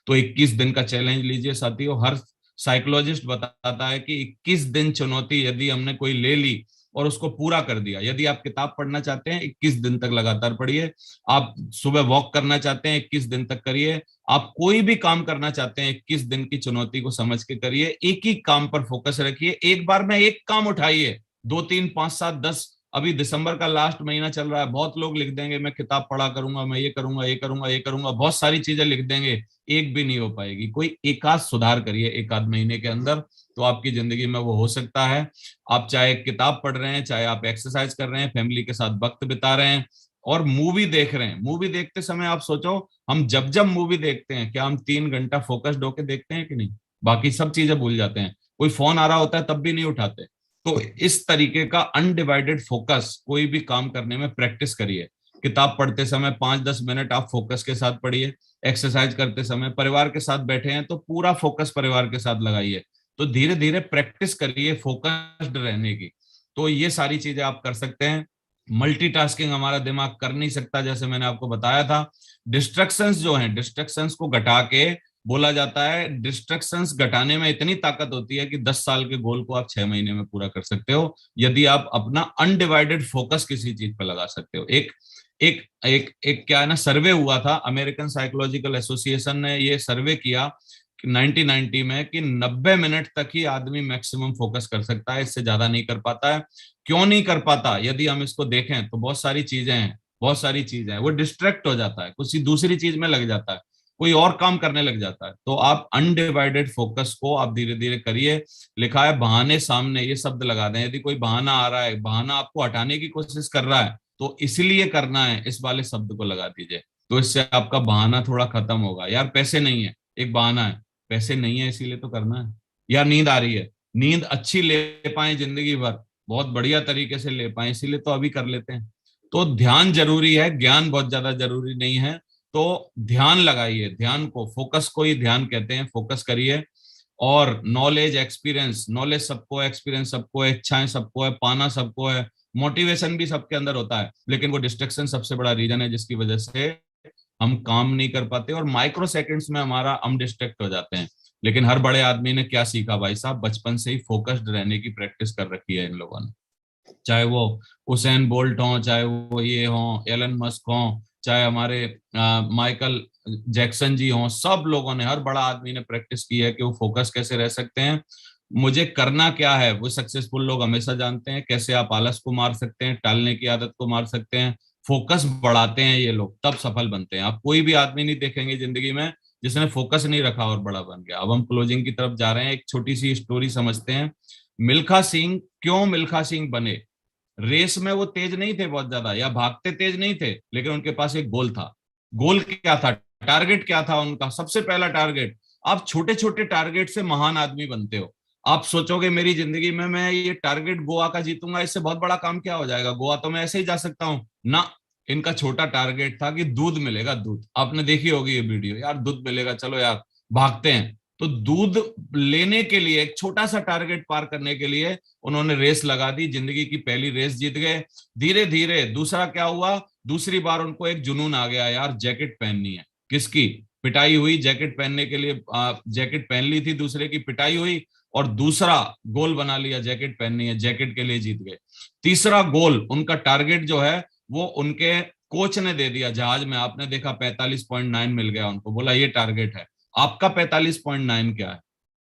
तो 21 दिन का चैलेंज लीजिए साथियों। हर साइकोलॉजिस्ट बताता है कि 21 दिन चुनौती यदि हमने कोई ले ली और उसको पूरा कर दिया। यदि आप किताब पढ़ना चाहते हैं, 21 दिन तक लगातार पढ़िए। आप सुबह वॉक करना चाहते हैं, 21 दिन तक करिए। आप कोई भी काम करना चाहते हैं, 21 दिन की चुनौती को समझ के करिए। एक ही काम पर फोकस रखिए, एक बार में एक काम उठाइए। 2 3 5 7 10 अभी दिसंबर का लास्ट महीना चल रहा है, बहुत लोग लिख देंगे मैं किताब पढ़ा करूंगा, मैं ये करूंगा ये करूंगा ये करूंगा, बहुत सारी चीजें लिख देंगे, एक भी नहीं हो पाएगी। कोई एक आध सुधार करिए एक आध महीने के अंदर, तो आपकी जिंदगी में वो हो सकता है। आप चाहे किताब पढ़ रहे हैं, चाहे आप एक्सरसाइज कर रहे हैं, फैमिली के साथ वक्त बिता रहे हैं, और मूवी देख रहे हैं, मूवी देखते समय आप सोचो, हम जब जब मूवी देखते हैं क्या हम 3 घंटा फोकस्ड होके देखते हैं कि नहीं? बाकी सब चीजें भूल जाते हैं, कोई फोन आ रहा होता है तब भी नहीं उठाते। तो इस तरीके का अनडिवाइडेड फोकस कोई भी काम करने में प्रैक्टिस करिए। किताब पढ़ते समय 5-10 मिनट आप फोकस के साथ पढ़िए। एक्सरसाइज करते समय परिवार के साथ बैठे हैं तो पूरा फोकस परिवार के साथ लगाइए। तो धीरे धीरे प्रैक्टिस करिए फोकस्ड रहने की। तो ये सारी चीजें आप कर सकते हैं। मल्टीटास्किंग हमारा दिमाग कर नहीं सकता, जैसे मैंने आपको बताया था। डिस्ट्रक्शंस जो हैं, डिस्ट्रक्शंस को घटा के, बोला जाता है डिस्ट्रक्शंस घटाने में इतनी ताकत होती है कि 10 साल के गोल को आप 6 महीने में पूरा कर सकते हो, यदि आप अपना अनडिवाइडेड फोकस किसी चीज पर लगा सकते हो। एक एक एक एक क्या है ना, सर्वे हुआ था, अमेरिकन साइकोलॉजिकल एसोसिएशन ने ये सर्वे किया 1990 में कि 90 मिनट तक ही आदमी मैक्सिमम फोकस कर सकता है, इससे ज्यादा नहीं कर पाता है। क्यों नहीं कर पाता? यदि हम इसको देखें तो बहुत सारी चीजें हैं, बहुत सारी चीजें हैं। वो डिस्ट्रैक्ट हो जाता है, कुछ दूसरी चीज में लग जाता है, कोई और काम करने लग जाता है। तो आप अनडिवाइडेड फोकस को आप धीरे धीरे करिए। लिखा है बहाने सामने, ये शब्द लगा दें। यदि कोई बहाना आ रहा है, बहाना आपको हटाने की कोशिश कर रहा है, तो इसलिए करना है, इस वाले शब्द को लगा दीजिए। तो इससे आपका बहाना थोड़ा खत्म होगा। यार पैसे नहीं है, एक बहाना है, पैसे नहीं है इसीलिए तो करना है। यार नींद आ रही है, नींद अच्छी ले पाए जिंदगी भर, बहुत बढ़िया तरीके से ले पाए, इसीलिए तो अभी कर लेते हैं। तो ध्यान जरूरी है, ज्ञान बहुत ज्यादा जरूरी नहीं है। तो ध्यान लगाइए, ध्यान को, फोकस को ही ध्यान कहते हैं, फोकस करिए। और नॉलेज, एक्सपीरियंस, नॉलेज सबको है, एक्सपीरियंस सबको है, इच्छाएं सबको है, पाना सबको है, मोटिवेशन भी सबके अंदर होता है, लेकिन वो डिस्ट्रक्शन सबसे बड़ा रीजन है जिसकी वजह से हम काम नहीं कर पाते और माइक्रो सेकंड्स में हमारा हम डिस्ट्रैक्ट हो जाते हैं। लेकिन हर बड़े आदमी ने क्या सीखा भाई साहब? बचपन से ही फोकस्ड रहने की प्रैक्टिस कर रखी है इन लोगों ने। चाहे वो उसेन बोल्ट हो, चाहे वो ये हो एलन मस्क हो, चाहे हमारे माइकल जैक्सन जी हो, सब लोगों ने, हर बड़ा आदमी ने प्रैक्टिस की है कि वो फोकस कैसे रह सकते हैं, मुझे करना क्या है। वो सक्सेसफुल लोग हमेशा जानते हैं कैसे आप आलस को मार सकते हैं, टालने की आदत को मार सकते हैं। फोकस बढ़ाते हैं ये लोग, तब सफल बनते हैं। आप कोई भी आदमी नहीं देखेंगे जिंदगी में जिसने फोकस नहीं रखा और बड़ा बन गया। अब हम क्लोजिंग की तरफ जा रहे हैं, एक छोटी सी स्टोरी समझते हैं। मिल्खा सिंह क्यों मिल्खा सिंह बने? रेस में वो तेज नहीं थे बहुत ज्यादा, या भागते तेज नहीं थे, लेकिन उनके पास एक गोल था। गोल क्या था? टारगेट क्या था उनका? सबसे पहला टारगेट, आप छोटे छोटे टारगेट से महान आदमी बनते हो। आप सोचोगे मेरी जिंदगी में मैं ये टारगेट गोवा का जीतूंगा, इससे बहुत बड़ा काम क्या हो जाएगा, गोवा तो मैं ऐसे ही जा सकता हूँ ना। इनका छोटा टारगेट था कि दूध मिलेगा, दूध। आपने देखी होगी ये वीडियो, यार दूध मिलेगा, चलो यार भागते हैं। तो दूध लेने के लिए, एक छोटा सा टारगेट पार करने के लिए उन्होंने रेस लगा दी, जिंदगी की पहली रेस जीत गए। धीरे धीरे दूसरा क्या हुआ, दूसरी बार उनको एक जुनून आ गया, यार जैकेट पहननी है। किसकी? पिटाई हुई, जैकेट पहनने के लिए जैकेट पहन ली थी, दूसरे की पिटाई हुई, और दूसरा गोल बना लिया, जैकेट पहननी है, जैकेट के लिए जीत गए। तीसरा गोल, उनका टारगेट जो है वो उनके कोच ने दे दिया जहाज में, आपने देखा 45.9 मिल गया उनको, बोला ये टारगेट है। आपका 45.9 क्या है?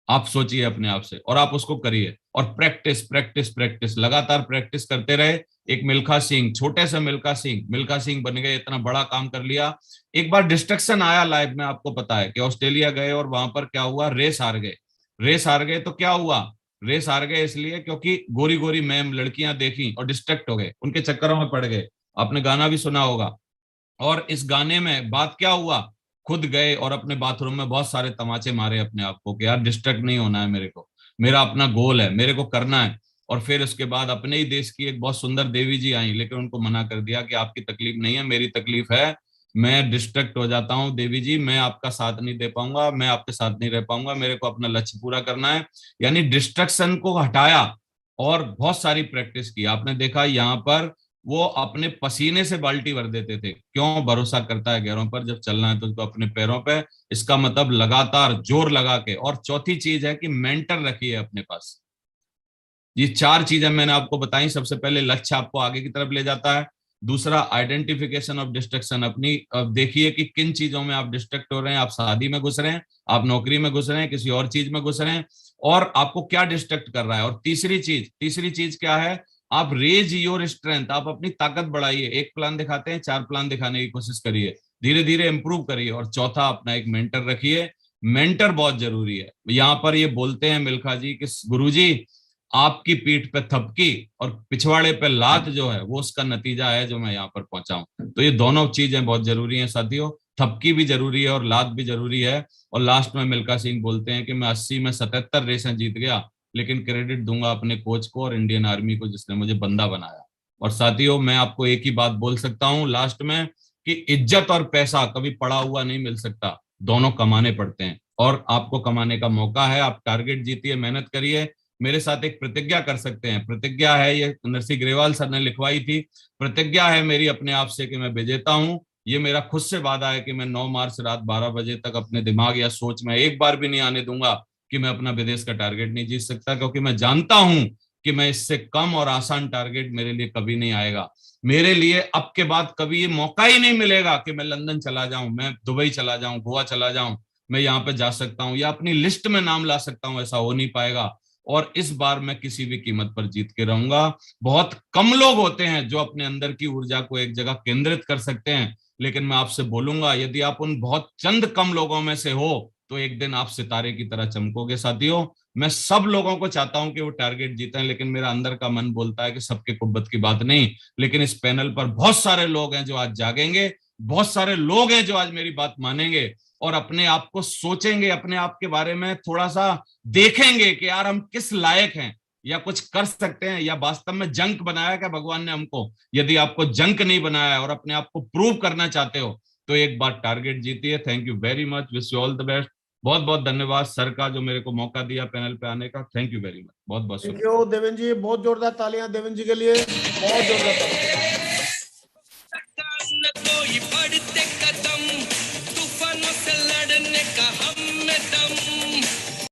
आप सोचिए अपने आप से, और आप उसको करिए। और प्रैक्टिस प्रैक्टिस प्रैक्टिस, लगातार प्रैक्टिस करते रहे। एक मिल्खा सिंह, छोटे से मिल्खा सिंह बन गए, इतना बड़ा काम कर लिया। एक बार डिस्ट्रक्शन आया लाइफ में, आपको पता है कि ऑस्ट्रेलिया गए और वहां पर क्या हुआ, रेस हार गए। रेस हार गए तो क्या हुआ? रेस हार गए इसलिए क्योंकि गोरी गोरी मैम लड़कियां देखी और डिस्ट्रैक्ट हो गए, उनके चक्करों में पड़ गए। आपने गाना भी सुना होगा, और इस गाने में बात क्या हुआ, खुद गए और अपने बाथरूम में बहुत सारे तमाचे मारे अपने आप को कि यार डिस्ट्रैक्ट नहीं होना है मेरे को, मेरा अपना गोल है, मेरे को करना है। और फिर उसके बाद अपने ही देश की एक बहुत सुंदर देवी जी आई, लेकिन उनको मना कर दिया कि आपकी तकलीफ नहीं है, मेरी तकलीफ है, मैं डिस्ट्रैक्ट हो जाता हूँ देवी जी, मैं आपका साथ नहीं दे पाऊंगा, मैं आपके साथ नहीं रह पाऊंगा, मेरे को अपना लक्ष्य पूरा करना है। यानी डिस्ट्रक्शन को हटाया और बहुत सारी प्रैक्टिस की। आपने देखा यहाँ पर वो अपने पसीने से बाल्टी भर देते थे। क्यों? भरोसा करता है गैरों पर, जब चलना है तो उसको अपने पैरों पे, इसका मतलब लगातार जोर लगा के। और चौथी चीज है कि मेंटर रखिए अपने पास। ये 4 चीजें मैंने आपको बताई। सबसे पहले लक्ष्य आपको आगे की तरफ ले जाता है। दूसरा, आइडेंटिफिकेशन ऑफ डिस्ट्रक्शन, अपनी देखिए कि किन चीजों में आप डिस्ट्रक्ट हो रहे हैं। आप शादी में घुस रहे हैं, आप नौकरी में घुस रहे हैं, किसी और चीज में घुस रहे हैं, और आपको क्या डिस्ट्रक्ट कर रहा है। और तीसरी चीज क्या है आप रेज योर स्ट्रेंथ, आप अपनी ताकत बढ़ाइए। एक प्लान दिखाते हैं, 4 प्लान दिखाने की कोशिश करिए, धीरे धीरे इंप्रूव करिए। और चौथा, अपना एक मेंटर रखिए। मेंटर बहुत जरूरी है। यहाँ पर ये बोलते हैं मिल्खा जी कि गुरुजी, आपकी पीठ पे थपकी और पिछवाड़े पे लात जो है वो उसका नतीजा है जो मैं यहाँ पर पहुंचा हूं। तो ये दोनों चीजें बहुत जरूरी हैं साथियों, थपकी भी जरूरी है और लात भी जरूरी है। और लास्ट में मिल्खा सिंह बोलते हैं कि मैं 80 में 77 रेसें जीत गया, लेकिन क्रेडिट दूंगा अपने कोच को और इंडियन आर्मी को जिसने मुझे बंदा बनाया। और साथियों, मैं आपको एक ही बात बोल सकता हूं लास्ट में, कि इज्जत और पैसा कभी पड़ा हुआ नहीं मिल सकता, दोनों कमाने पड़ते हैं। और आपको कमाने का मौका है, आप टारगेट जीतिए, मेहनत करिए। मेरे साथ एक प्रतिज्ञा कर सकते हैं, प्रतिज्ञा है, ये नरसिंह ग्रेवाल सर ने लिखवाई थी। प्रतिज्ञा है मेरी अपने आप से कि मैं विजेता हूं। ये मेरा खुद से वादा है कि मैं 9 मार्च रात 12 बजे तक अपने दिमाग या सोच में एक बार भी नहीं आने दूंगा कि मैं अपना विदेश का टारगेट नहीं जीत सकता, क्योंकि मैं जानता हूं कि मैं इससे कम और आसान टारगेट मेरे लिए कभी नहीं आएगा। मेरे लिए अब के बाद कभी ये मौका ही नहीं मिलेगा कि मैं लंदन चला जाऊं, मैं दुबई चला जाऊं, गोवा चला जाऊं, मैं यहाँ पे जा सकता हूं या अपनी लिस्ट में नाम ला सकता हूं, ऐसा हो नहीं पाएगा। और इस बार मैं किसी भी कीमत पर जीत के रहूंगा। बहुत कम लोग होते हैं जो अपने अंदर की ऊर्जा को एक जगह केंद्रित कर सकते हैं, लेकिन मैं आपसे बोलूंगा, यदि आप उन बहुत चंद कम लोगों में से हो तो एक दिन आप सितारे की तरह चमकोगे। साथियों, मैं सब लोगों को चाहता हूं कि वो टारगेट जीतें, लेकिन मेरा अंदर का मन बोलता है कि सबके कुब्बत की बात नहीं। लेकिन इस पैनल पर बहुत सारे लोग हैं जो आज जागेंगे, बहुत सारे लोग हैं जो आज मेरी बात मानेंगे और अपने आप को सोचेंगे, अपने आप के बारे में थोड़ा सा देखेंगे कि यार हम किस लायक हैं या कुछ कर सकते हैं, या वास्तव में जंक बनाया क्या भगवान ने हमको। यदि आपको जंक नहीं बनाया है और अपने आप को प्रूव करना चाहते हो तो एक बार टारगेट जीतिए। Thank you very much, wish you all the best. बहुत बहुत धन्यवाद सर का जो मेरे को मौका दिया पैनल पे आने का। थैंक यू वेरी मच, बहुत बहुत थैंक शुक्रिया। यू देवेंद्र जी, बहुत जोरदार तालियां देवेंद्र जी के लिए, बहुत जोरदार तालियां। कोई बढ़ते कदम तूफानों से लड़ने का हम